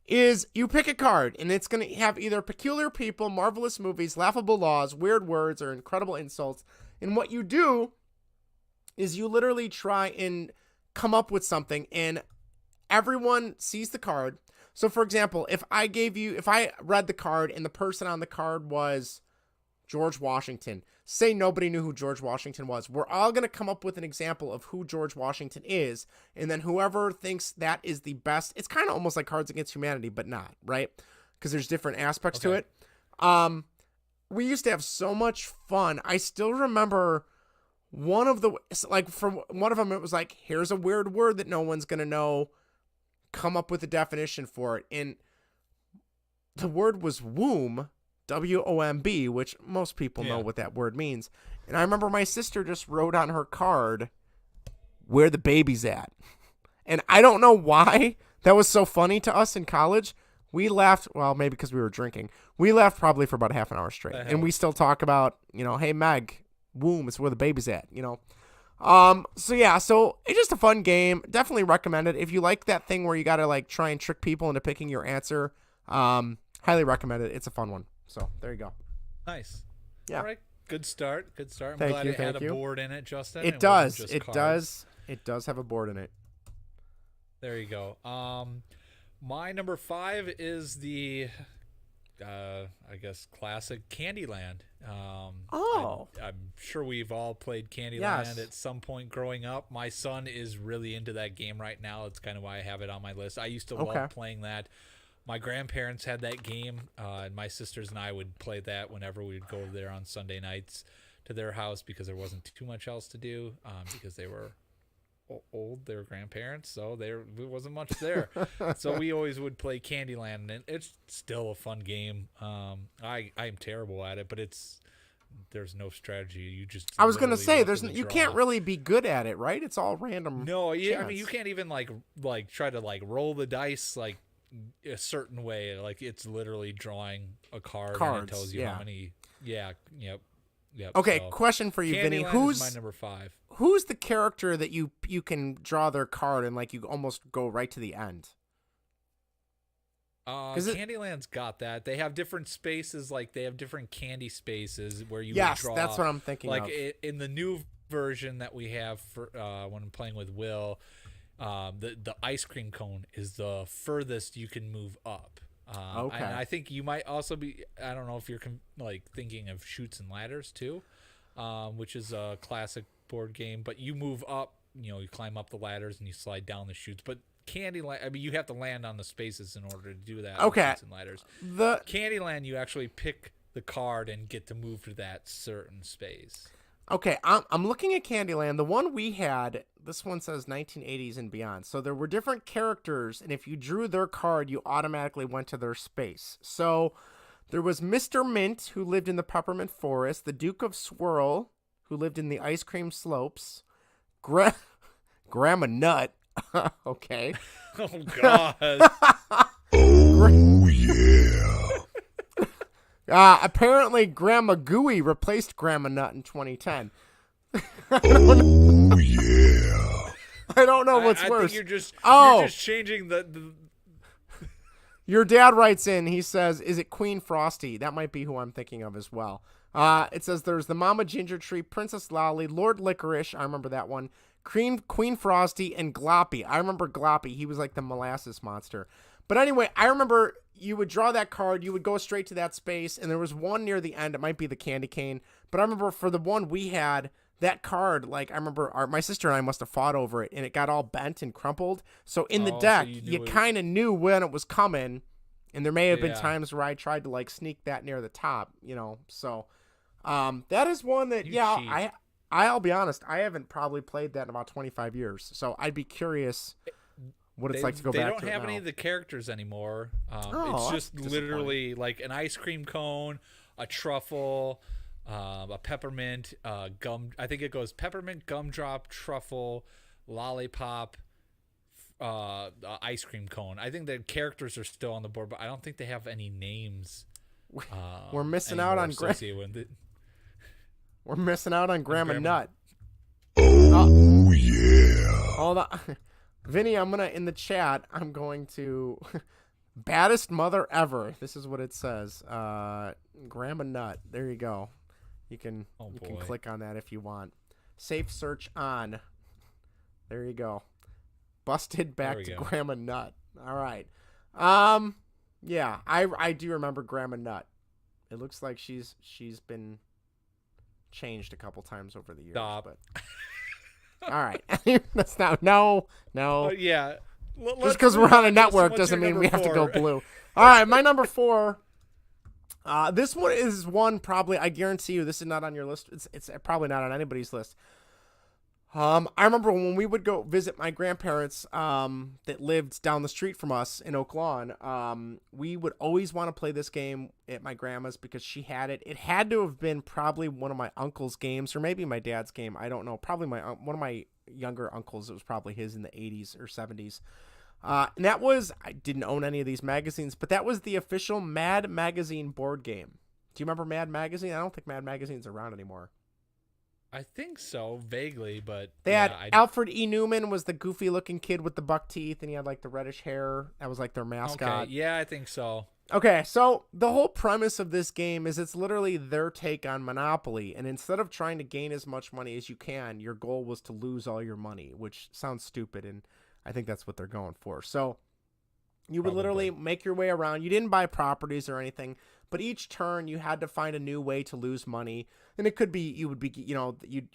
is you pick a card, and it's going to have either peculiar people, marvelous movies, laughable laws, weird words, or incredible insults. And what you do is you literally try and come up with something, and everyone sees the card. So, for example, if I read the card and the person on the card was George Washington, say nobody knew who George Washington was, we're all going to come up with an example of who George Washington is, and then whoever thinks that is the best, it's kind of almost like Cards Against Humanity, but not, right? Because there's different aspects to it. We used to have so much fun. I still remember one of them, it was like, here's a weird word that no one's going to know, come up with a definition for it, and the word was womb, W-O-M-B, which most people know what that word means. And I remember my sister just wrote on her card, where the baby's at. And I don't know why that was so funny to us in college. We laughed, well, maybe because we were drinking. We laughed probably for about half an hour straight. And we still talk about, hey, Meg, womb is where the baby's at, So it's just a fun game. Definitely recommend it. If you like that thing where you got to try and trick people into picking your answer, highly recommend it. It's a fun one. So there you go. Nice. Yeah. All right. Good start. I'm Thank glad you, it had a board in it, Justin. It does. It does. It does have a board in it. There you go. My number 5 is the, I guess, classic Candyland. I'm sure we've all played Candyland at some point growing up. My son is really into that game right now. It's kind of why I have it on my list. I used to love playing that. My grandparents had that game, and my sisters and I would play that whenever we would go there on Sunday nights to their house because there wasn't too much else to do because they were old, they were grandparents, so there wasn't much there. So we always would play Candyland, and it's still a fun game. I'm terrible at it, but there's no strategy. You just I was gonna say you can't really be good at it, right? It's all random. No, yeah, I mean you can't even like try to roll the dice a certain way. It's literally drawing a card and it tells you how many. Yep. Okay, so, question for you, Vinny. Who's my number 5? Who's the character that you can draw their card and you almost go right to the end? Candyland's got that. They have different spaces, like they have different candy spaces where you Yes, would draw. that's what I'm thinking like of. In the new version that we have for when I'm playing with Will, the ice cream cone is the furthest you can move up. Okay. And I think you might also be. I don't know if you're thinking of Chutes and Ladders too, which is a classic board game. But you move up. You climb up the ladders and you slide down the chutes. But Candyland, I mean, you have to land on the spaces in order to do that. Okay. Chutes and Ladders. Candyland, you actually pick the card and get to move to that certain space. Okay, I'm looking at Candyland. The one we had, this one says 1980s and beyond. So there were different characters, and if you drew their card, you automatically went to their space. So there was Mr. Mint, who lived in the Peppermint Forest, the Duke of Swirl, who lived in the Ice Cream Slopes, Grandma Nut. Okay. Oh, God. Oh, yeah. Apparently, Grandma Gooey replaced Grandma Nut in 2010. Oh, yeah. I don't know what's I worse. think you're just changing the... Your dad writes in, he says, is it Queen Frosty? That might be who I'm thinking of as well. It says there's the Mama Ginger Tree, Princess Lolly, Lord Licorice, I remember that one, Queen Frosty, and Gloppy. I remember Gloppy. He was like the molasses monster. But anyway, I remember you would draw that card, you would go straight to that space, and there was one near the end. It might be the Candy Cane. But I remember for the one we had, that card, like I remember my sister and I must have fought over it, and it got all bent and crumpled. So in the deck, so you kind of knew when it was coming, and there may have been Yeah. times where I tried to like sneak that near the top, So that is one that, cheat. I'll be honest, I haven't probably played that in about 25 years. So I'd be curious what it's like to go back to it now. They don't have any of the characters anymore. Oh, it's just that's literally like an ice cream cone, a truffle, a peppermint, gum. I think it goes peppermint, gumdrop, truffle, lollipop, ice cream cone. I think the characters are still on the board, but I don't think they have any names. We're missing out on We're missing out on Grandma Nut. Oh, yeah. Hold on. Vinny, in the chat, I'm going to baddest mother ever. This is what it says. Grandma Nut. There you go. You can click on that if you want. Safe search on. There you go. Busted back to Grandma Nut. All right. Yeah, I do remember Grandma Nut. It looks like she's been changed a couple times over the years. Stop. But all right. That's not no. Yeah. Just because we're on a network doesn't mean we have to go blue. All right, my number 4. This one is one probably, I guarantee you this is not on your list. It's probably not on anybody's list. I remember when we would go visit my grandparents that lived down the street from us in Oak Lawn, we would always want to play this game at my grandma's because she had it. It had to have been probably one of my uncle's games or maybe my dad's game. I don't know. Probably one of my younger uncles. It was probably his in the 80s or 70s. And that was, I didn't own any of these magazines, but that was the official Mad Magazine board game. Do you remember Mad Magazine? I don't think Mad Magazine's around anymore. I think so, vaguely, but they had Alfred E. Newman was the goofy looking kid with the buck teeth, and he had like the reddish hair. That was like their mascot. Okay, yeah, I think so. Okay, so the whole premise of this game is it's literally their take on Monopoly, and instead of trying to gain as much money as you can, your goal was to lose all your money, which sounds stupid, and I think that's what they're going for. So you would literally make your way around. You didn't buy properties or anything, but each turn you had to find a new way to lose money. And it could be, you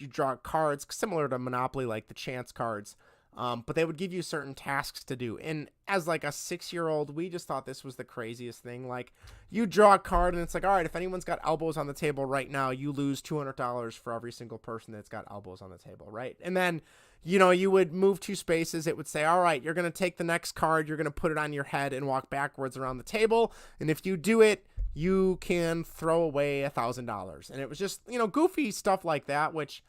draw cards similar to Monopoly, like the chance cards. But they would give you certain tasks to do. And as like a 6-year-old, we just thought this was the craziest thing. Like you draw a card and it's like, all right, if anyone's got elbows on the table right now, you lose $200 for every single person that's got elbows on the table. Right. And then, you would move 2 spaces. It would say, all right, you're going to take the next card. You're going to put it on your head and walk backwards around the table. And if you do it, you can throw away $1,000. And it was just, goofy stuff like that, which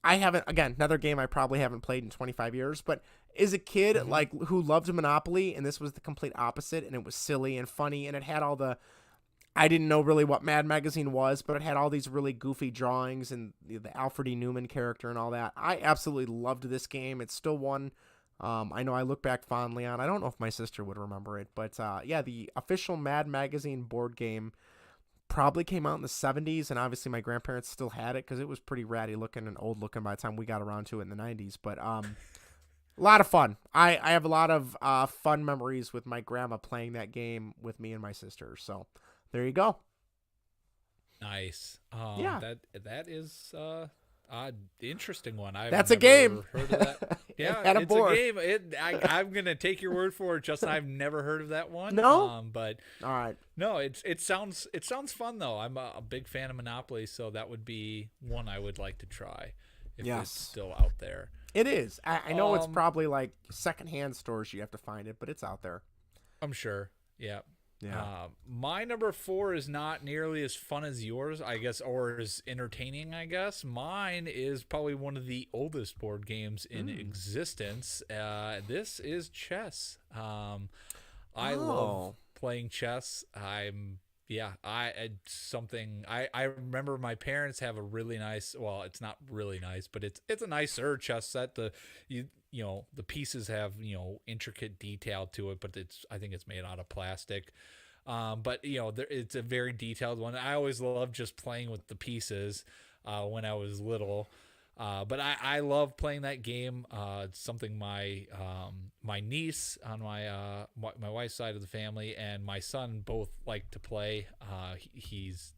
I haven't, again, another game I probably haven't played in 25 years, but as a kid, like who loved Monopoly, and this was the complete opposite, and it was silly and funny, and it had all the, I didn't know really what Mad Magazine was, but it had all these really goofy drawings and the Alfred E. Newman character and all that. I absolutely loved this game. It's still one I know I look back fondly on. I don't know if my sister would remember it, but yeah, the official Mad Magazine board game probably came out in the 70s, and obviously my grandparents still had it because it was pretty ratty looking and old looking by the time we got around to it in the 90s. But a lot of fun. I have a lot of fun memories with my grandma playing that game with me and my sister. So there you go. Nice. Yeah. That is interesting one. That's a game. Heard of that. Yeah, Had a it's board. a game. I'm gonna take your word for it, Justin. I've never heard of that one. No? But All right. no, it sounds fun though. I'm a big fan of Monopoly, so that would be one I would like to try if it's still out there. It is. I know it's probably like secondhand stores you have to find it, but it's out there. I'm sure. Yeah. Yeah. My number 4 is not nearly as fun as yours, I guess, or as entertaining, I guess. Mine is probably one of the oldest board games in existence. This is chess. I love playing chess. I remember my parents have a really nice, well, it's not really nice, but it's a nicer chess set. The pieces have, intricate detail to it, but I think it's made out of plastic. But it's a very detailed one. I always loved just playing with the pieces when I was little. But I love playing that game. It's something my niece on my wife's side of the family and my son both like to play. He's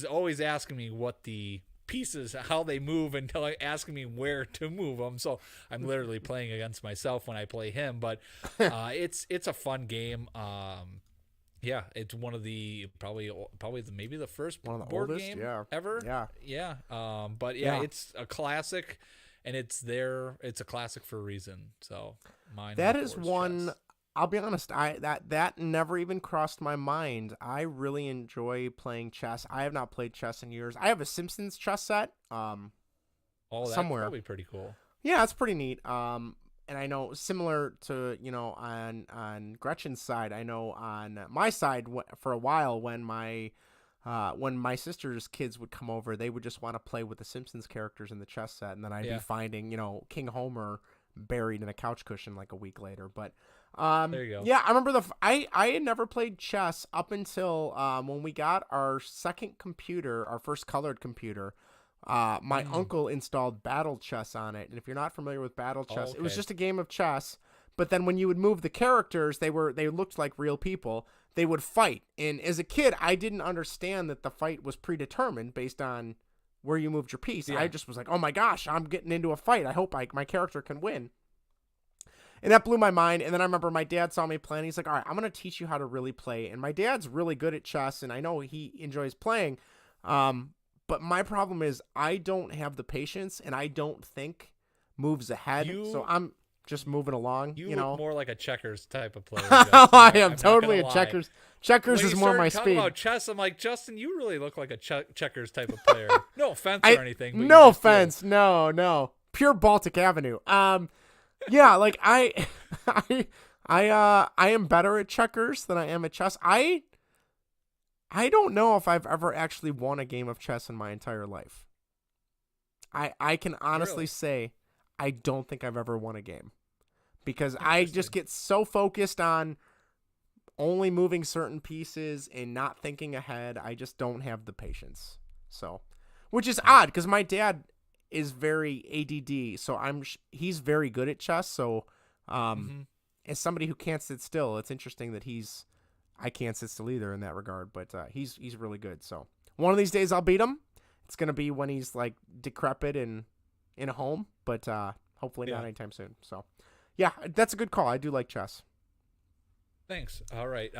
always asking me what the pieces, how they move, until asking me where to move them. So I'm literally playing against myself when I play him. But it's a fun game. Yeah, it's one of the maybe the first one of the board oldest, game yeah. ever. Yeah. But it's a classic, and it's a classic for a reason. So that is one. Chess. I'll be honest. That never even crossed my mind. I really enjoy playing chess. I have not played chess in years. I have a Simpsons chess set. That's somewhere. Probably pretty cool. Yeah, it's pretty neat. And I know similar to, on Gretchen's side, I know on my side for a while when my sister's kids would come over, they would just want to play with the Simpsons characters in the chess set. And then I'd be finding, King Homer buried in a couch cushion like a week later. But there you go. Yeah, I remember I had never played chess up until when we got our second computer, our first colored computer. My uncle installed Battle Chess on it, and if you're not familiar with Battle Chess, it was just a game of chess. But then when you would move the characters, they looked like real people. They would fight, and as a kid, I didn't understand that the fight was predetermined based on where you moved your piece. Yeah. I just was like, "Oh my gosh, I'm getting into a fight. I hope my character can win." And that blew my mind. And then I remember my dad saw me playing. He's like, "All right, I'm going to teach you how to really play." And my dad's really good at chess, and I know he enjoys playing. But my problem is I don't have the patience, and I don't think moves ahead. So I'm just moving along. You look more like a checkers type of player. I am totally a checkers. Checkers is more my speed. About chess, I'm like, Justin, you really look like a checkers type of player. No offense or anything. But no offense. No. Pure Baltic Avenue. Yeah, like I am better at checkers than I am at chess. I don't know if I've ever actually won a game of chess in my entire life. I can honestly say I don't think I've ever won a game because I just get so focused on only moving certain pieces and not thinking ahead. I just don't have the patience. So, which is odd because my dad is very ADD, so he's very good at chess. So, as somebody who can't sit still, it's interesting that I can't sit still either in that regard, but he's really good. So one of these days I'll beat him. It's gonna be when he's like decrepit and in a home, but hopefully not anytime soon. So yeah, that's a good call. I do like chess. Thanks. All right,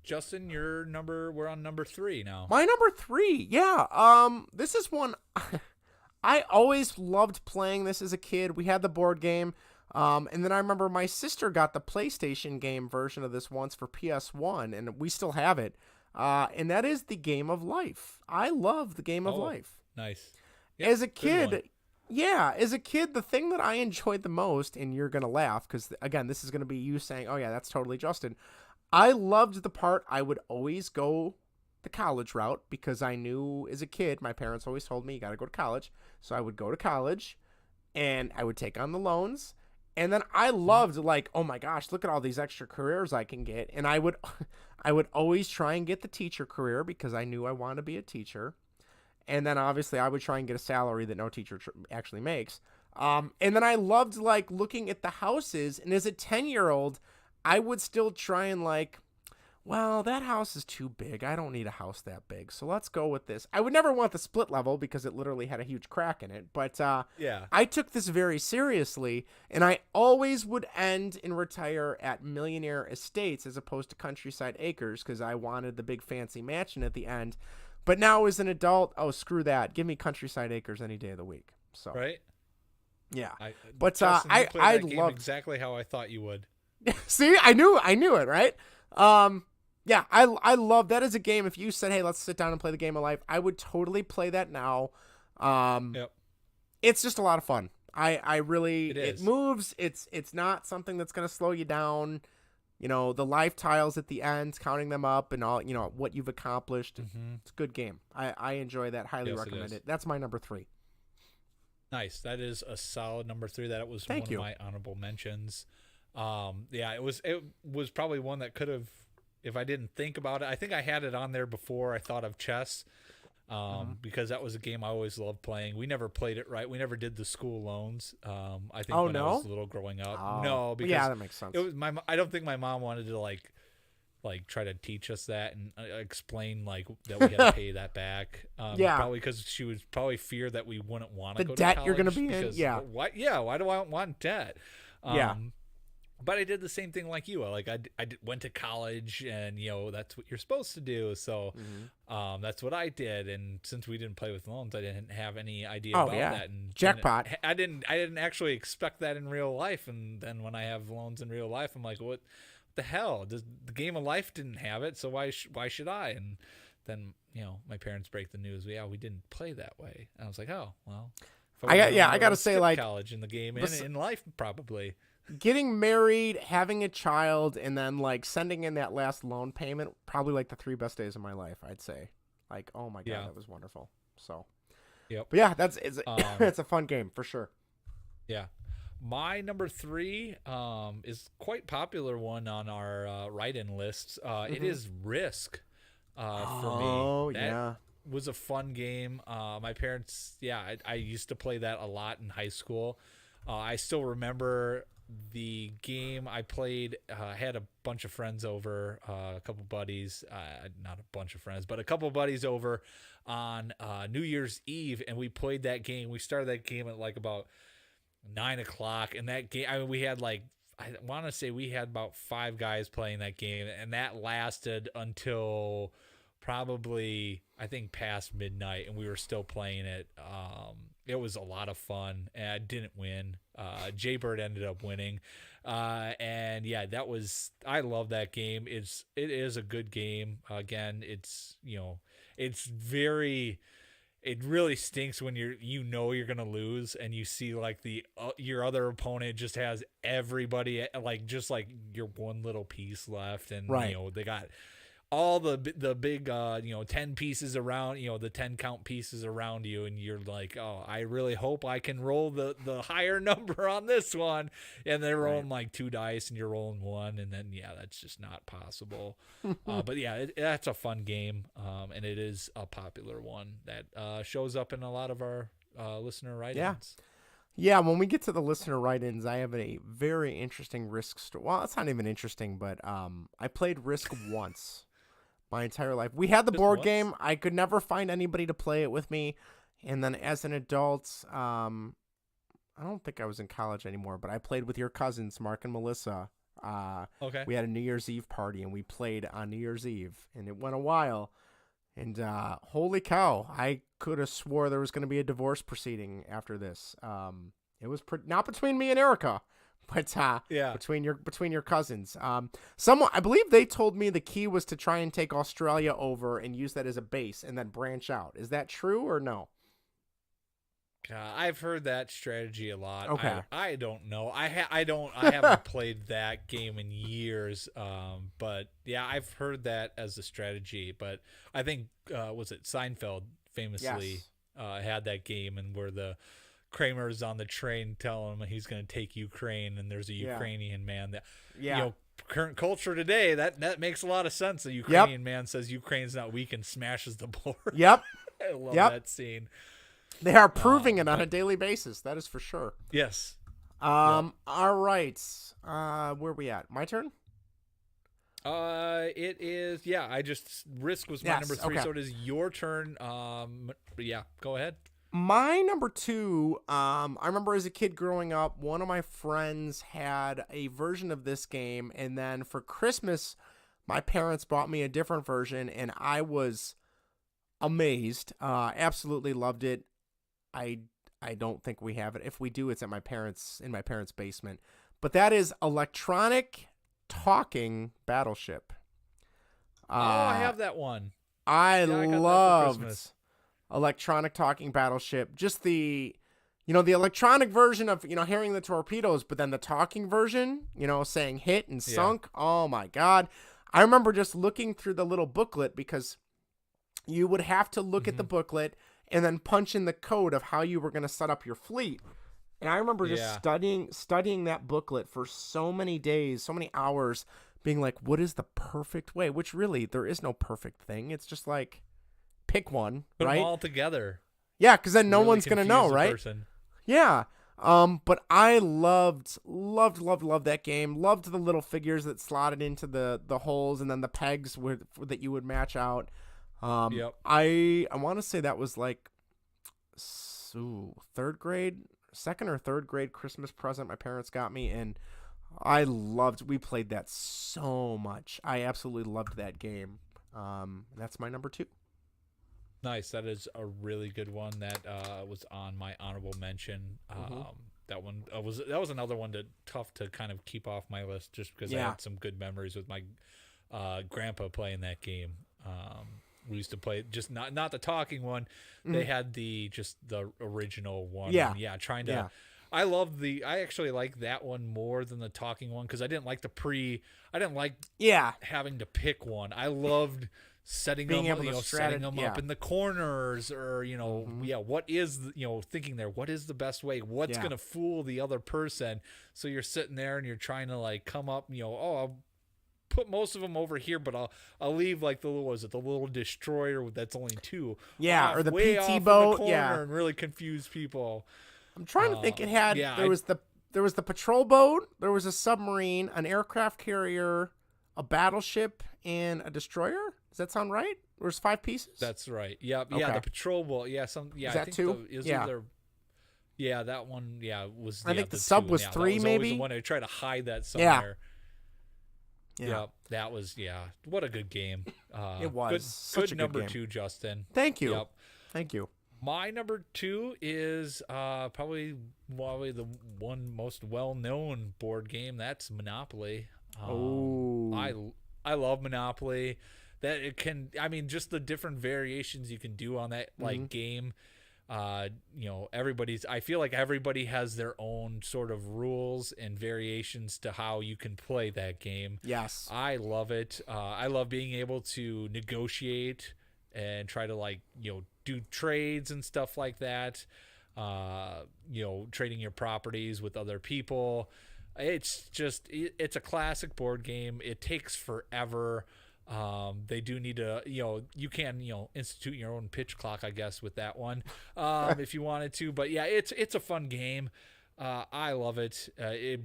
Justin, we're on number 3 now. My number 3, yeah. This is one I always loved playing this as a kid. We had the board game. And then I remember my sister got the PlayStation game version of this once for PS1, and we still have it. And that is the Game of Life. I love the Game of Life. Nice. Yep, as a kid, the thing that I enjoyed the most, and you're going to laugh because, again, this is going to be you saying, "Oh, yeah, that's totally Justin." I loved the part I would always go the college route because I knew as a kid, my parents always told me, "You got to go to college." So I would go to college, and I would take on the loans. And then I loved, like, oh my gosh, look at all these extra careers I can get. And I would I would always try and get the teacher career because I knew I wanted to be a teacher. And then obviously I would try and get a salary that no teacher actually makes. And then I loved, like, looking at the houses. And as a 10-year-old, I would still try and, like, well, that house is too big. I don't need a house that big. So let's go with this. I would never want the split level because it literally had a huge crack in it. But yeah, I took this very seriously, and I always would end and retire at Millionaire Estates as opposed to Countryside Acres because I wanted the big fancy mansion at the end. But now as an adult, oh, screw that. Give me Countryside Acres any day of the week. So right. Yeah. But Justin, I love exactly how I thought you would. See, I knew it, right? Yeah, I love that as a game. If you said, hey, let's sit down and play the game of life, I would totally play that now. Yep. It's just a lot of fun. I really, it moves. It's not something that's going to slow you down. You know, the life tiles at the end, counting them up and all, you know, what you've accomplished. Mm-hmm. It's a good game. I enjoy that. Highly recommend it. That's my number 3. Nice. That is a solid number 3. That was Thank you. Of my honorable mentions. Yeah, it was probably one that could have, if I didn't think about it. I think I had it on there before I thought of chess, because that was a game I always loved playing. We never played it right. We never did the school loans. I think when I was little growing up. Oh. No, because yeah, that makes sense. it was I don't think my mom wanted to like try to teach us that and explain like that we had to pay that back. Yeah, probably because she would probably fear that we wouldn't want to go debt to college you're going to be because, in. Yeah. What? Yeah. Why do I want debt? Yeah. But I did the same thing like you. Like I went to college, and you know that's what you're supposed to do. So, that's what I did. And since we didn't play with loans, I didn't have any idea about that. And jackpot. I didn't actually expect that in real life. And then when I have loans in real life, I'm like, what the hell? The game of life didn't have it, so why should I? And then my parents break the news. Yeah, we didn't play that way. And I was like, oh well. I gotta say, like, college in the game and in life probably. Getting married, having a child, and then like sending in that last loan payment, probably like the 3 best days of my life, I'd say. Like, oh my god, that was wonderful. So, yep. But yeah, it's a fun game for sure. Yeah, my number 3 is quite popular one on our write-in lists. It is Risk. For me. Oh that yeah, was a fun game. My parents, I used to play that a lot in high school. I still remember the game I played. Had a bunch of friends over, a couple buddies, not a bunch of friends, but a couple buddies over on New Year's Eve, and we played that game. We started that game at like about 9:00, and that game, I mean, we had like, I want to say we had about 5 guys playing that game, and that lasted until probably, I think, past midnight, and we were still playing it. It was a lot of fun, and I didn't win. Jaybird ended up winning. And yeah, I love that game. It is a good game. Again, it really stinks when you're going to lose and you see like your other opponent just has everybody like just like your one little piece left, and they got all the big 10 pieces around, the 10 count pieces around you, and you're like, oh, I really hope I can roll the higher number on this one, and they're rolling like 2 dice and you're rolling 1, and then that's just not possible. But yeah, that's a fun game, and it is a popular one that shows up in a lot of our listener write-ins. Yeah, when we get to the listener write-ins, I have a very interesting Risk story. Well, it's not even interesting, but I played Risk once. My entire life. We had the board game. I could never find anybody to play it with me. And then as an adult, I don't think I was in college anymore, but I played with your cousins, Mark and Melissa. Okay. We had a New Year's Eve party, and we played on New Year's Eve, and it went a while. And holy cow, I could have swore there was going to be a divorce proceeding after this. It was not between me and Erica, but between your cousins. I believe they told me the key was to try and take Australia over and use that as a base and then branch out. Is that true or no? I've heard that strategy a lot. Okay. I don't know. I haven't played that game in years. But yeah, I've heard that as a strategy. But I think was it Seinfeld famously had that game, and where the Kramer's on the train telling him he's going to take Ukraine, and there's a Ukrainian man that, current culture today, that makes a lot of sense. The Ukrainian man says Ukraine's not weak and smashes the board. Yep. I love that scene. They are proving it on a daily basis. That is for sure. Yes. All right. Where are we at? My turn? It is. Yeah, I just Risk was my number 3, so it is your turn. Go ahead. My number 2. I remember as a kid growing up, one of my friends had a version of this game, and then for Christmas, my parents bought me a different version, and I was amazed. Absolutely loved it. I don't think we have it. If we do, it's at my parents' basement. But that is Electronic Talking Battleship. I have that one. I loved Electronic Talking Battleship. Just the electronic version of, hearing the torpedoes, but then the talking version, saying hit and sunk. Oh my God. I remember just looking through the little booklet, because you would have to look at the booklet and then punch in the code of how you were going to set up your fleet. And I remember just studying that booklet for so many days, so many hours, being like, what is the perfect way? Which really, there is no perfect thing. It's just like, pick one, Put right? them all together. Yeah, because then no really one's going to know, right? Person. Yeah. But I loved that game. Loved the little figures that slotted into the holes, and then the pegs that you would match out. I want to say that was like third grade, second or third grade Christmas present my parents got me, and we played that so much. I absolutely loved that game. That's my number 2. Nice. That is a really good one. That was on my honorable mention. That one was another one tough to kind of keep off my list, just because I had some good memories with my grandpa playing that game. We used to play just not the talking one. They had the original one. Yeah. And trying to. I actually like that one more than the talking one, because I didn't like having to pick one. I loved setting them up in the corners, or what is thinking there, what is the best way, what's gonna fool the other person. So you're sitting there and you're trying to like come up, I'll put most of them over here, but I'll leave like the little destroyer that's only 2 or the way PT off in the boat, corner, and really confuse people. I'm trying to think. It had there was the patrol boat, there was a submarine, an aircraft carrier, a battleship, and a destroyer. Does that sound right? There's 5 pieces. That's right. Yep. Okay. Yeah, the patrol boat. Yeah, Is I that think 2? That one. Yeah, was. I think the 2, sub was 3, that was maybe. always the one I try to hide that somewhere. Yeah. Yep, that was What a good game. It was such a good number game. 2, Justin. Thank you. Yep. Thank you. My number 2 is probably the one most well-known board game. That's Monopoly. I love Monopoly. That it can. I mean, just the different variations you can do on that game. I feel like everybody has their own sort of rules and variations to how you can play that game. Yes. I love it. I love being able to negotiate and try to do trades and stuff like that. Trading your properties with other people. It's a classic board game. It takes forever. They do need to, you can, institute your own pitch clock, I guess, with that one, if you wanted to, but yeah, it's a fun game. I love it.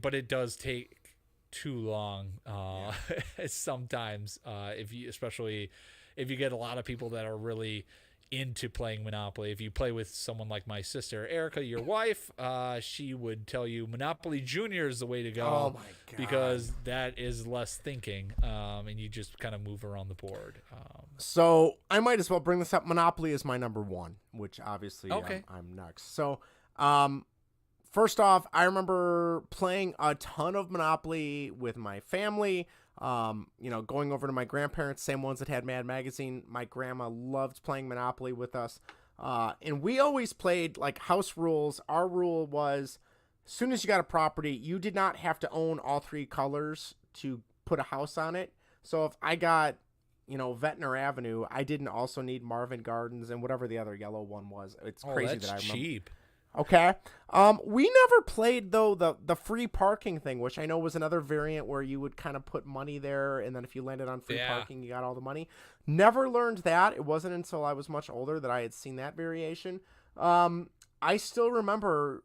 But it does take too long. Sometimes, especially if you get a lot of people that are really into playing Monopoly. If you play with someone like my sister Erica, your wife, she would tell you Monopoly Junior is the way to go. Oh my God. Because that is less thinking, and you just kind of move around the board. So I might as well bring this up. Monopoly is my number 1, which obviously I'm next. So first off, I remember playing a ton of Monopoly with my family. Going over to my grandparents, same ones that had Mad Magazine. My grandma loved playing Monopoly with us. And we always played like house rules. Our rule was, as soon as you got a property, you did not have to own all 3 colors to put a house on it. So if I got, Ventnor Avenue, I didn't also need Marvin Gardens and whatever the other yellow one was. It's crazy that's that I remember. cheap. Okay. We never played though the free parking thing, which I know was another variant where you would kind of put money there, and then if you landed on free parking, you got all the money. Never learned that. It wasn't until I was much older that I had seen that variation. I still remember.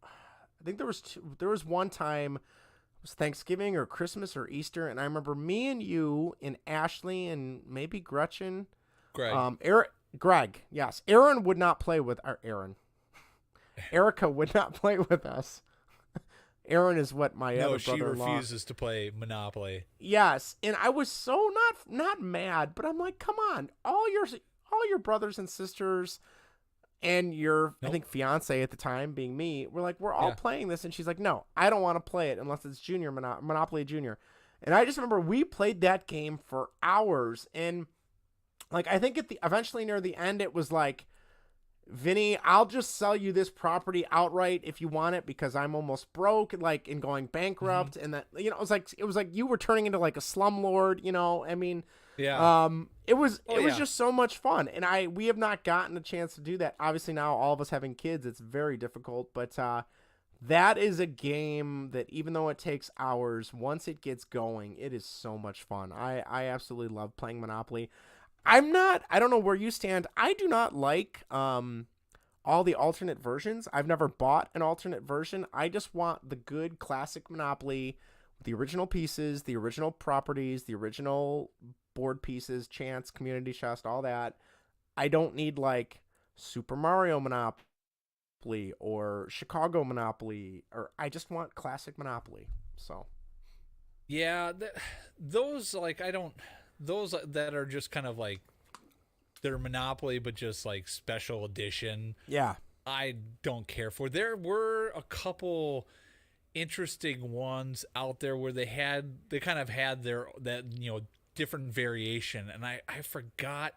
I think there was one time, it was Thanksgiving or Christmas or Easter, and I remember me and you and Ashley and maybe Gretchen, Greg, yes, Aaron would not play with Erica would not play with us. Aaron is what my other brother-in-law. She refuses to play Monopoly. Yes, and I was so not mad, but I'm like, come on, all your brothers and sisters and your I think fiance at the time being me, we're all playing this, and she's like, no, I don't want to play it unless it's Junior Monopoly Junior. And I just remember we played that game for hours, and like I think eventually near the end it was like, Vinny, I'll just sell you this property outright if you want it because I'm almost broke, like, and going bankrupt. And that, it was like you were turning into like a slumlord, I mean, it was just so much fun. And we have not gotten a chance to do that. Obviously now all of us having kids, it's very difficult, but, that is a game that even though it takes hours, once it gets going, it is so much fun. I absolutely love playing Monopoly. I don't know where you stand. I do not like all the alternate versions. I've never bought an alternate version. I just want the good classic Monopoly with the original pieces, the original properties, the original board pieces, chance, community chest, all that. I don't need like Super Mario Monopoly or Chicago Monopoly, or I just want classic Monopoly. So, yeah, those those that are just kind of like they're Monopoly, but just like special edition. Yeah. I don't care for. There were a couple interesting ones out there where they kind of had different variation. And I forgot,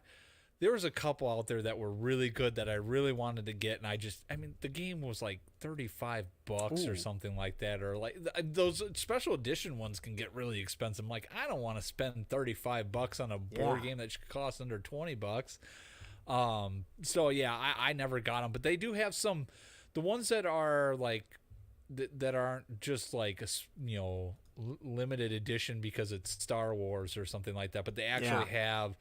there was a couple out there that were really good that I really wanted to get. And the game was like $35 or something like that. Or like those special edition ones can get really expensive. I'm like, I don't want to spend $35 on a board game that should cost under $20. So yeah, I never got them, but they do have the ones that are like, that aren't just like a, limited edition because it's Star Wars or something like that, but they actually have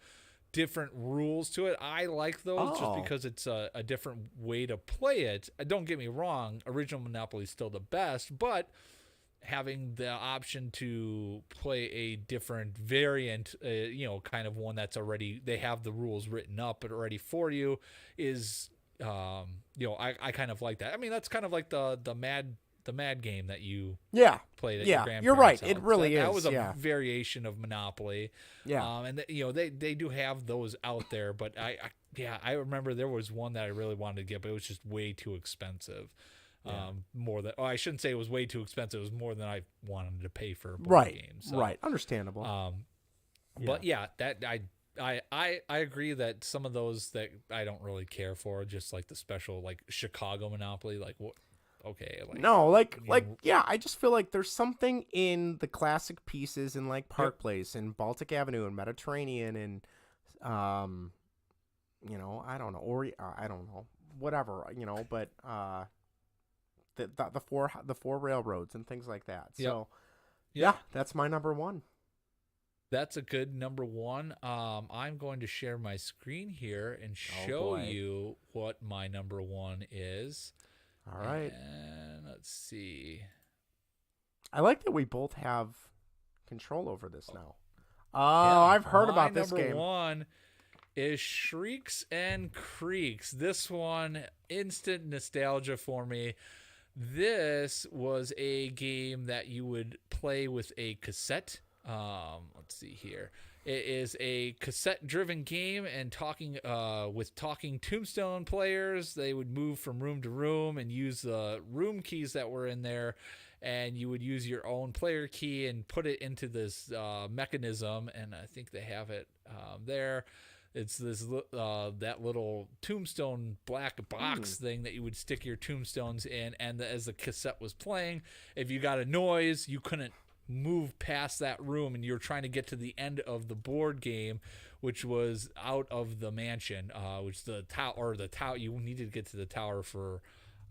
different rules to it. I like those just because it's a different way to play it. Don't get me wrong, original Monopoly is still the best, but having the option to play a different variant, kind of one that's already, they have the rules written up already for you is, I kind of like that. I mean, that's kind of like the Mad game that you played at your grandparents' you're right. house. It really is. That was a variation of Monopoly. Yeah. And they do have those out there, but I remember there was one that I really wanted to get, but it was just way too expensive. I shouldn't say it was way too expensive. It was more than I wanted to pay for a board game. So, right. Understandable. But yeah, that I agree that some of those that I don't really care for, just like the special, like Chicago Monopoly, like what. Okay. I just feel like there's something in the classic pieces in like Park Place and Baltic Avenue and Mediterranean and, I don't know, or I don't know, whatever, but the four railroads and things like that. So, that's my number one. That's a good number one. I'm going to share my screen here and show you what my number one is. All right. And let's see. I like that we both have control over this now. I've heard about this game. Number one is Shrieks and Creeks. This one, instant nostalgia for me. This was a game that you would play with a cassette. Let's see here. It is a cassette-driven game, and talking Tombstone players, they would move from room to room and use the room keys that were in there, and you would use your own player key and put it into this mechanism, and I think they have it there. It's this that little tombstone black box thing that you would stick your tombstones in, and as the cassette was playing, if you got a noise, you couldn't move past that room and you're trying to get to the end of the board game, which was out of the mansion, which the tower, you needed to get to the tower for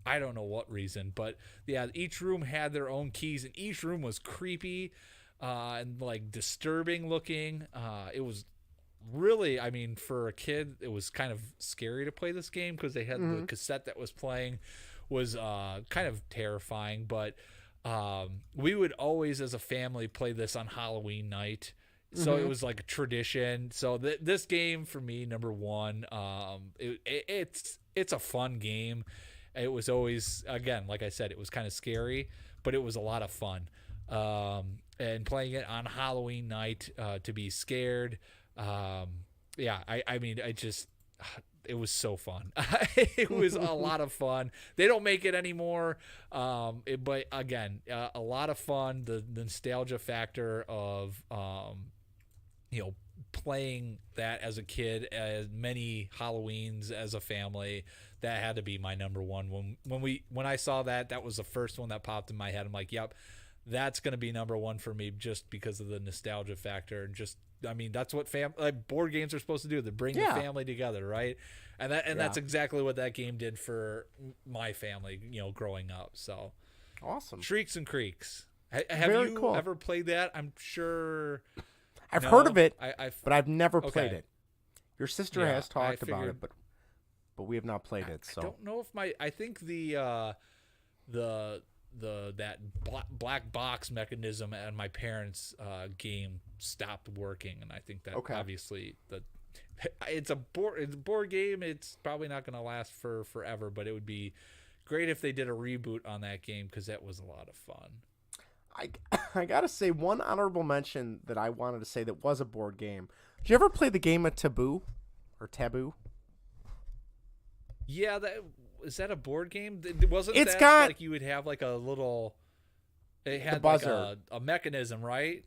I don't know what reason, but yeah, each room had their own keys and each room was creepy and like disturbing looking. It was really, I mean, for a kid, it was kind of scary to play this game because they had the cassette that was playing was kind of terrifying, but we would always as a family play this on Halloween night. So it was like a tradition. So this game for me, number one, it's a fun game. It was always, again, like I said, it was kind of scary, but it was a lot of fun. And playing it on Halloween night to be scared. It was so fun. It was a lot of fun. They don't make it anymore. But again, a lot of fun. The nostalgia factor of, playing that as a kid, as many Halloweens as a family, that had to be my number one. When I saw that was the first one that popped in my head. I'm like, yep, that's going to be number one for me just because of the nostalgia factor. And just, I mean, that's what board games are supposed to do. They bring the family together, right? And that's exactly what that game did for my family, growing up. So awesome. Shrieks and Creeks. Have you ever played that? I'm sure. I've heard of it, but I've never played it. Your sister has talked about it, but we have not played it. So I don't know if I think that black box mechanism and my parents' game stopped working, and I think that obviously it's a board game. It's probably not going to last for forever, but it would be great if they did a reboot on that game because that was a lot of fun. I gotta say, one honorable mention that I wanted to say that was a board game. Did you ever play the game of Taboo? Yeah, is that a board game? Wasn't it's that got, like you would have like a little? It had buzzer. Like a mechanism, right?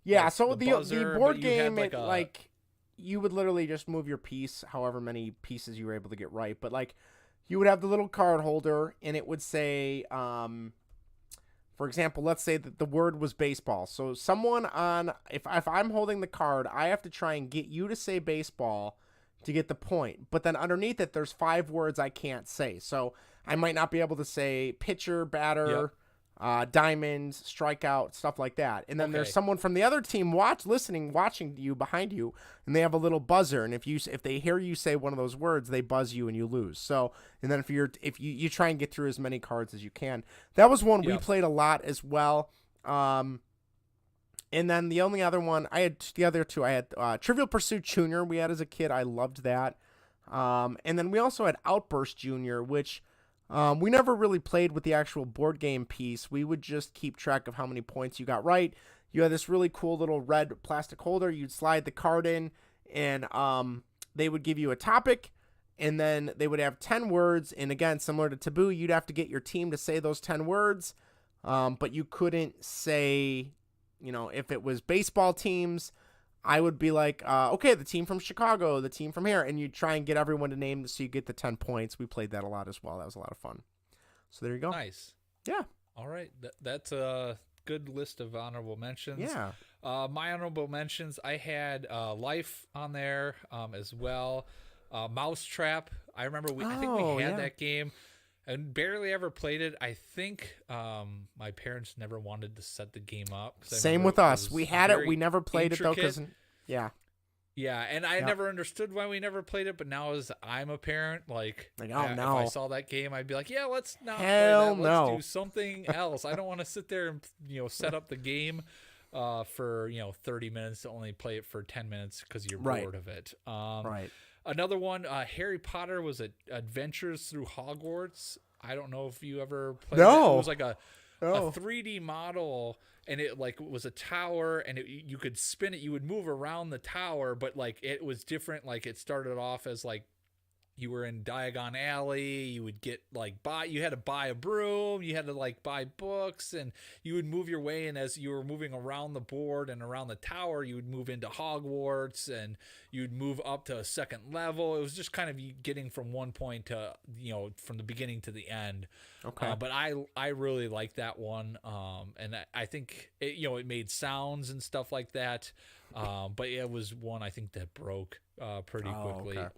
Yeah. Like so the board game, like you would literally just move your piece, however many pieces you were able to get right. But like, you would have the little card holder, and it would say, for example, let's say that the word was baseball. So someone if I'm holding the card, I have to try and get you to say baseball to get the point. But then underneath it, there's 5 words I can't say. So I might not be able to say pitcher, batter, diamonds, strikeout, stuff like that. And then there's someone from the other team watching you behind you, and they have a little buzzer. And if they hear you say one of those words, they buzz you and you lose. So, and then if you try and get through as many cards as you can. That was one we played a lot as well. And then the only other one I had, the other two I had, Trivial Pursuit Junior. We had as a kid. I loved that. And then we also had Outburst Junior, which we never really played with the actual board game piece. We would just keep track of how many points you got right. You had this really cool little red plastic holder. You'd slide the card in, and they would give you a topic, and then they would have 10 words. And again, similar to Taboo, you'd have to get your team to say those 10 words, but you couldn't say, if it was baseball teams, I would be like, okay, the team from Chicago, the team from here, and you try and get everyone to name so you get the 10 points. We played that a lot as well. That was a lot of fun. So there you go. Nice. Yeah. All right. That's a good list of honorable mentions. Yeah. My honorable mentions, I had Life on there as well. Mousetrap. I remember I think we had that game and barely ever played it. I think my parents never wanted to set the game up. Same with us. We had it. We never played it, though. Yeah, and I never understood why we never played it, but now as I'm a parent, no. If I saw that game, I'd be like, yeah, let's not play that. Let's do something else. I don't want to sit there and set up the game for 30 minutes to only play it for 10 minutes because you're bored of it. Right. Another one, Harry Potter was Adventures Through Hogwarts. I don't know if you ever played that. It was like a 3D model, and it was a tower, and you could spin it. You would move around the tower, but it was different. It started off as you were in Diagon Alley. You would get you had to buy a broom. You had to buy books, and you would move your way. And as you were moving around the board and around the tower, you would move into Hogwarts, and you'd move up to a second level. It was just kind of you getting from one point to from the beginning to the end. Okay. But I really like that one. And I think it made sounds and stuff like that. But it was one I think that broke pretty quickly. Okay.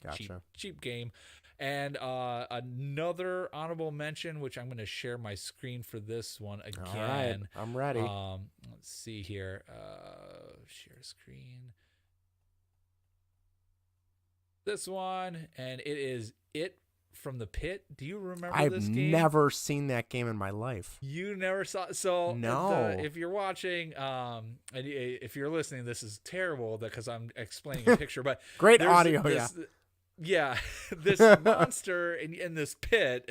Gotcha. Gotcha. Cheap game. And another honorable mention, which I'm going to share my screen for this one again. All right, I'm ready. Let's see here. Share screen. This one, and it is It from the Pit. Do you remember this game? I've never seen that game in my life. You never saw. So no. If you're watching, and if you're listening, this is terrible because I'm explaining a picture. But great audio, yeah. This monster in this pit,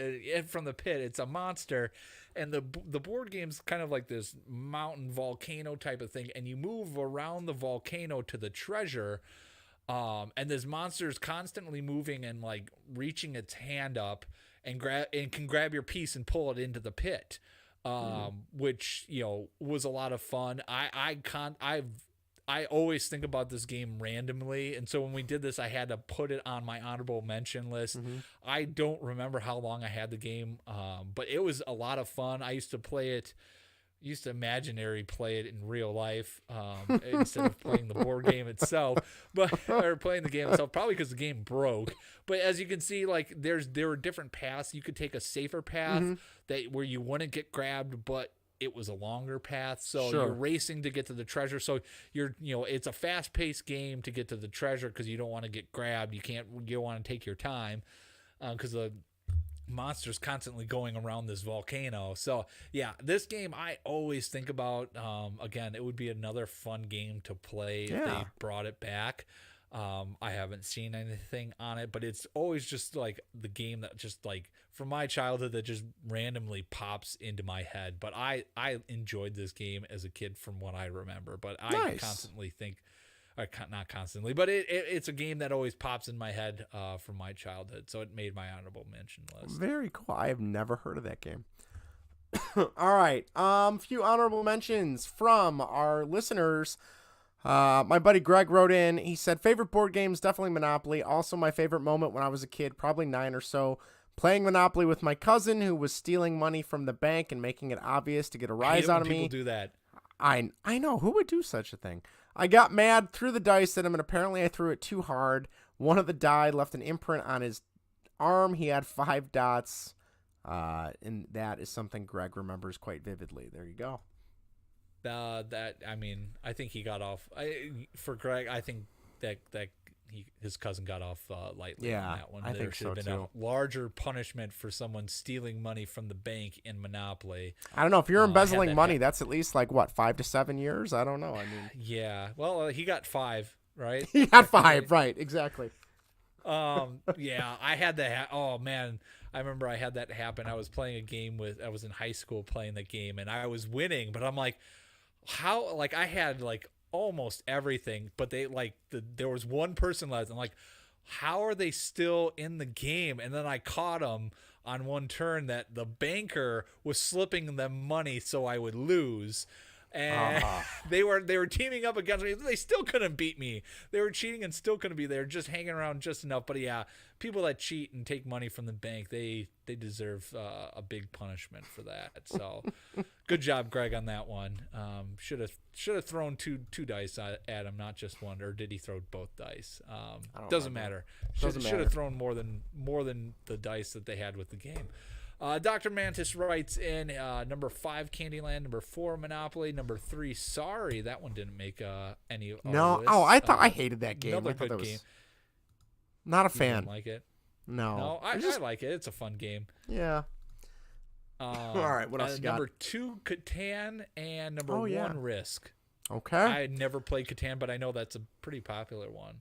from the pit. It's a monster, and the board game's kind of like this mountain volcano type of thing, and you move around the volcano to the treasure. And this monster is constantly moving and reaching its hand up and can grab your piece and pull it into the pit, which was a lot of fun. I always think about this game randomly, and so when we did this, I had to put it on my honorable mention list. I don't remember how long I had the game, but it was a lot of fun. I used to play it. Used to imaginary play it in real life instead of playing the board game itself, or playing the game itself, probably because the game broke. But as you can see, there were different paths. You could take a safer path where you wouldn't get grabbed, but it was a longer path. So you're racing to get to the treasure. So it's a fast paced game to get to the treasure because you don't want to get grabbed. You want to take your time because the monsters constantly going around this volcano. So yeah, this game I always think about. Again, it would be another fun game to play if they brought it back. I haven't seen anything on it, but it's always just the game that just from my childhood that just randomly pops into my head. But I enjoyed this game as a kid from what I remember, but I constantly think, not constantly, but it's a game that always pops in my head from my childhood, so it made my honorable mention list. Very cool. I have never heard of that game. All right, few honorable mentions from our listeners. My buddy Greg wrote in. He said, favorite board games, definitely Monopoly. Also my favorite moment when I was a kid, probably 9 or so, playing Monopoly with my cousin who was stealing money from the bank and making it obvious to get a rise out of me. People do that. I know. Who would do such a thing? I got mad, threw the dice at him, and apparently I threw it too hard. One of the die left an imprint on his arm. He had 5 dots, and that is something Greg remembers quite vividly. There you go. I think he got off. For Greg, I think that his cousin got off lightly on that one. I there think should so have been too. a larger punishment for someone stealing money from the bank in Monopoly. I don't know. If you're embezzling money, that's at least 5 to 7 years? I don't know. I mean, yeah. Well, he got 5, right? He got 5, right? Exactly. Yeah, I had that. Oh man, I remember I had that happen. I was playing a game I was in high school playing the game, and I was winning, but I'm like, how? I had almost everything, but they there was one person left. I'm like, how are they still in the game? And then I caught them on one turn that the banker was slipping them money so I would lose. And they were teaming up against me. They still couldn't beat me. They were cheating and still couldn't be there, just hanging around just enough. But yeah, people that cheat and take money from the bank, they deserve a big punishment for that. So good job, Greg, on that one. Should have thrown two dice at him, not just one. Or did he throw both dice? Doesn't matter. Should have thrown more than the dice that they had with the game. Dr. Mantis writes in number 5 Candyland, number 4 Monopoly, number 3 Sorry. That one didn't make any of our No. list. Oh, I thought I hated that game. Another I thought good that was game. not a You fan. didn't like it? No. I like it. It's a fun game. Yeah. All right. What else you got? Number 2 Catan and number 1 Risk. Okay. I had never played Catan, but I know that's a pretty popular one.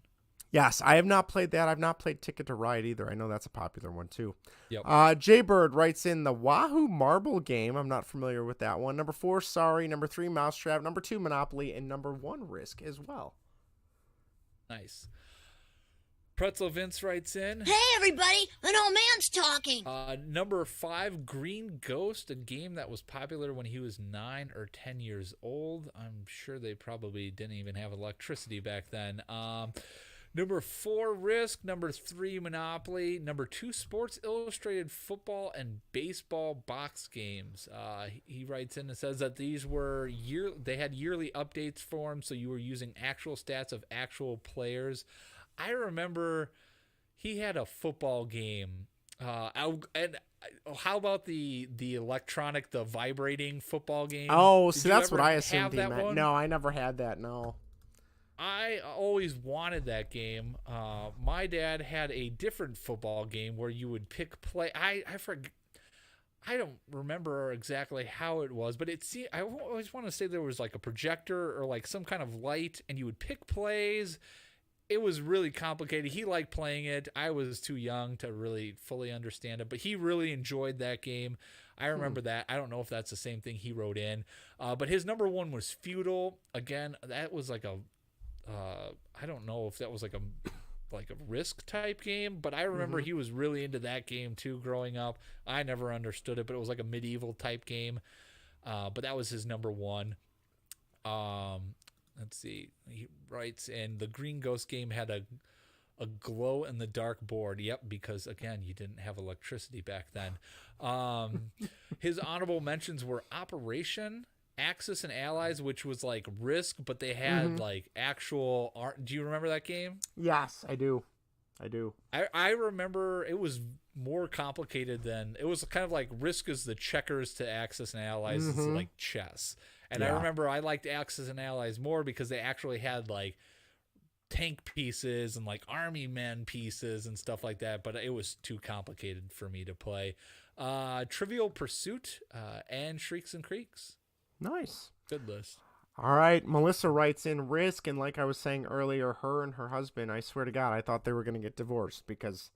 Yes, I have not played that. I've not played Ticket to Ride either. I know that's a popular one too. Yep. Jaybird writes in the Wahoo Marble game. I'm not familiar with that one. Number 4, Sorry. Number 3, Mousetrap. Number 2, Monopoly. And number 1, Risk as well. Nice. Pretzel Vince writes in. Hey, everybody, an old man's talking. Number 5, Green Ghost, a game that was popular when he was 9 or 10 years old. I'm sure they probably didn't even have electricity back then. Number 4, Risk. Number 3, Monopoly. Number 2, Sports Illustrated football and baseball box games. He writes in and says that these were they had yearly updates for them, so you were using actual stats of actual players. I remember he had a football game. And how about the electronic, the vibrating football game? Oh, Did see, you that's ever what I assumed have he that meant. one? No, I never had that. No. I always wanted that game. My dad had a different football game where you would pick play. I don't remember exactly how it was, but I always want to say there was like a projector or like some kind of light, and you would pick plays. It was really complicated. He liked playing it. I was too young to really fully understand it, but he really enjoyed that game. I remember that. I don't know if that's the same thing he wrote in, but his number 1 was Feudal. Again, that was like a I don't know if that was like a Risk type game, but I remember he was really into that game too growing up. I never understood it, but it was like a medieval type game. But that was his number 1. Let's see. He writes, and the Green Ghost game had a glow in the dark board. Yep, because again, you didn't have electricity back then. His honorable mentions were Operation, Axis and Allies, which was like Risk, but they had like actual art. Do you remember that game? Yes, I do. I remember it was more complicated than it was. Kind of like Risk is the checkers to Axis and Allies is like chess. And I remember I liked Axis and Allies more because they actually had like tank pieces and like army men pieces and stuff like that, but it was too complicated for me to play. Trivial Pursuit and Shrieks and Creeks. Nice. Good list. All right. Melissa writes in Risk, and like I was saying earlier, her and her husband, I swear to God, I thought they were going to get divorced because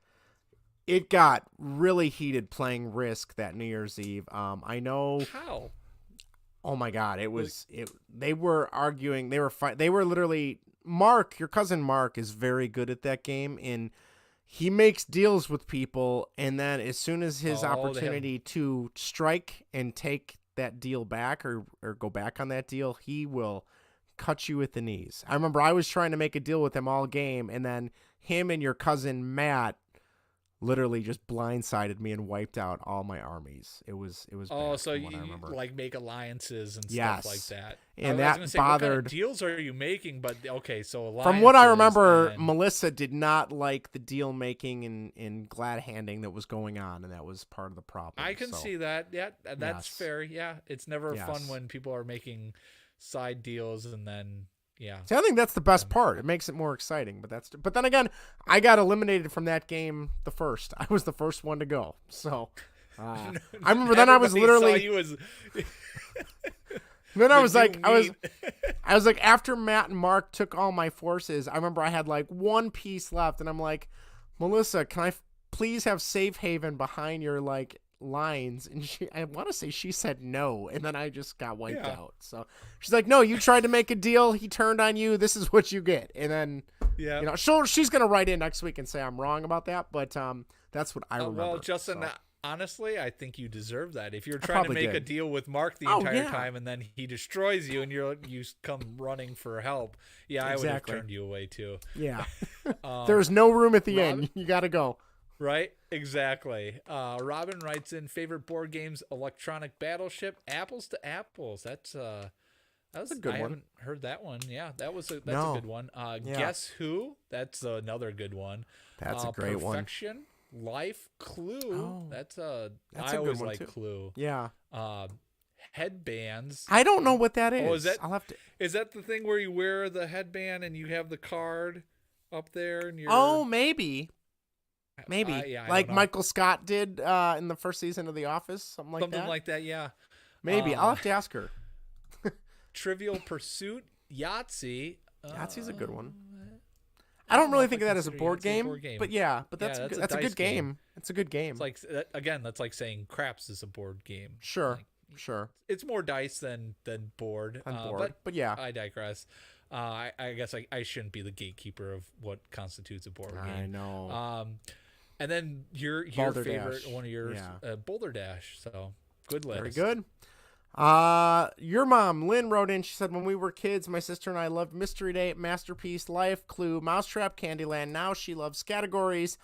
it got really heated playing Risk that New Year's Eve. I know. How? Oh my God. They were arguing. They were literally, Mark, your cousin Mark, is very good at that game, and he makes deals with people, and then as soon as his opportunity to strike and take that deal back or go back on that deal, he will cut you with the knees. I remember I was trying to make a deal with him all game, and then him and your cousin Matt literally just blindsided me and wiped out all my armies. It was bad so from what you I remember. like make alliances and Yes. stuff like that. And I was that gonna say, bothered. what kind of deals are you making? But okay, so alliances. From what I remember, Melissa did not like the deal making and glad handing that was going on, and that was part of the problem. I can see that. Yeah, that's Yes. fair. Yeah, it's never Yes. fun when people are making side deals and then See, I think that's the best part. It makes it more exciting. But then again, I got eliminated from that game the first. I was the first one to go. So I remember then I was literally. Then I was like, I was like, after Matt and Mark took all my forces, I remember I had like one piece left, and I'm like, Melissa, can I please have safe haven behind your like lines? And I want to say she said no, and then I just got wiped out. So she's like, no, you tried to make a deal, he turned on you, this is what you get. And then she's gonna write in next week and say I'm wrong about that, but that's what I remember. Well, Justin, honestly, I think you deserve that. If you're I trying to probably make a did. deal with Mark the entire time and then he destroys you and you come running for help, I would have turned you away too. Yeah. There's no room at the Robin? end. You got to go. Right? Exactly. Robin writes in, favorite board games, Electronic Battleship, Apples to Apples. That's a good one. I haven't heard that one. Yeah, that's a good one. Guess Who? That's another good one. That's a great one. Perfection, Life, Clue. Oh, that's a I good always one like too. Clue. Yeah. Headbands. I don't know what that is. Oh, is that? I'll have to. Is that the thing where you wear the headband and you have the card up there and you're? Oh, maybe. Like I Michael Scott did in the first season of The Office, something like that. Yeah. Maybe I'll have to ask her. Trivial Pursuit, Yahtzee. Yahtzee's a good one. I don't really think of that as a board game, but that's a good game. It's a good game. It's like that's like saying craps is a board game. Sure. Sure. It's more dice than board. But yeah. I digress. I guess I shouldn't be the gatekeeper of what constitutes a board game. I know. And then your Boulder favorite, Dash. one of yours, Boulder Dash. So good list. Very good. Your mom, Lynn, wrote in. She said, when we were kids, my sister and I loved Mystery Date, Masterpiece, Life, Clue, Mousetrap, Candyland. Now she loves Categories,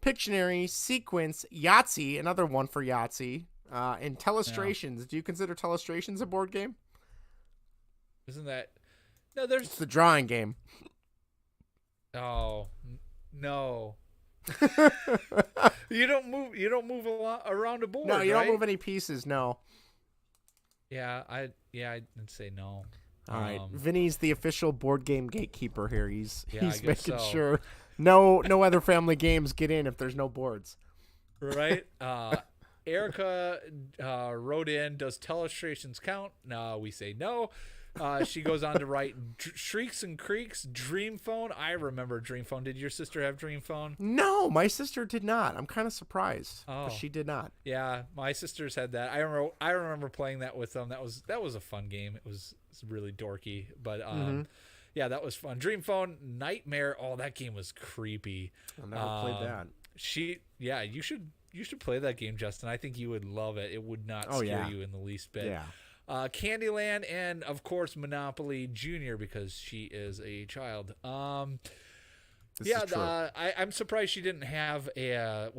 Pictionary, Sequence, Yahtzee, another one for Yahtzee, and Telestrations. Yeah. Do you consider Telestrations a board game? Isn't that... No, there's... It's the drawing game. Oh, no. You don't move a lot around a board. No, you right? don't move any pieces. No. Yeah, I'd say no. All right, Vinny's the official board game gatekeeper here. He's making so. sure no other family games get in if there's no boards. Right. Erica wrote in, does Telestrations count? No, we say no. She goes on to write Shrieks and Creeks, Dream Phone. I remember Dream Phone. Did your sister have Dream Phone? No, my sister did not. I'm kind of surprised. Oh, she did not. Yeah, my sisters had that. I remember playing that with them. That was a fun game. It was really dorky, but yeah, that was fun. Dream Phone, Nightmare. Oh, that game was creepy. I never played that. You should play that game, Justin. I think you would love it. It would not scare you in the least bit. Yeah. Candyland, and of course Monopoly Junior, because she is a child. I'm surprised she didn't have a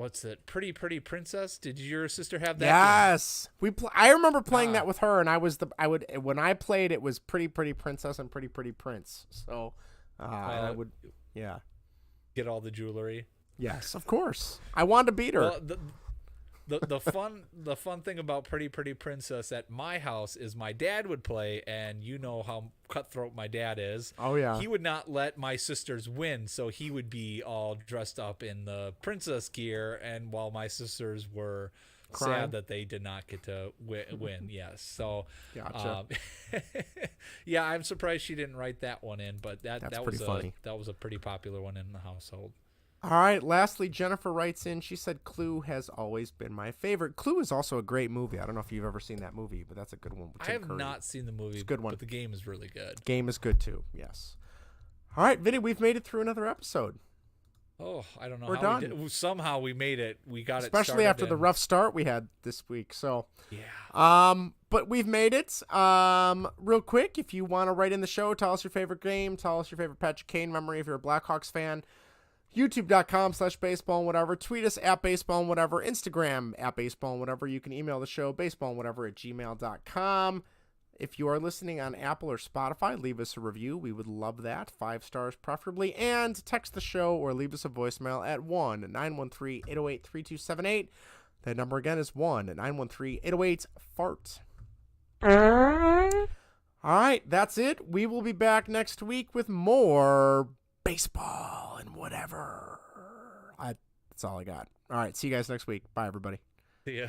Pretty Princess. Did your sister have that? Yes, I remember playing that with her, and when I played it was Pretty Princess and Pretty Prince. So I would get all the jewelry. Yes, of course. I wanted to beat her. Well, the fun thing about Pretty Princess at my house is my dad would play, and you know how cutthroat my dad is. Oh yeah. He would not let my sisters win, so he would be all dressed up in the princess gear, and while my sisters were sad that they did not get to win. Yes. So gotcha. Yeah, I'm surprised she didn't write that one in, but that was funny. That was a pretty popular one in the household. All right, lastly, Jennifer writes in. She said, Clue has always been my favorite. Clue is also a great movie. I don't know if you've ever seen that movie, but that's a good one. I have not seen the movie. It's a good one. But the game is really good. Game is good, too, yes. All right, Vinny, we've made it through another episode. Oh, I don't know. We're done. Somehow we made it. We got Especially it started after the rough start we had this week. So yeah. But we've made it. Real quick, if you want to write in the show, tell us your favorite game. Tell us your favorite Patrick Kane memory if you're a Blackhawks fan. YouTube.com/baseball and whatever. Tweet us at baseball and whatever. Instagram at baseball and whatever. You can email the show baseball and whatever @gmail.com. If you are listening on Apple or Spotify, leave us a review. We would love that. 5 stars preferably. And text the show or leave us a voicemail at 1-913-808-3278. That number again is 1-913-808-FART. All right, that's it. We will be back next week with more baseball and whatever. That's all I got. All right, see you guys next week. Bye, everybody. See ya.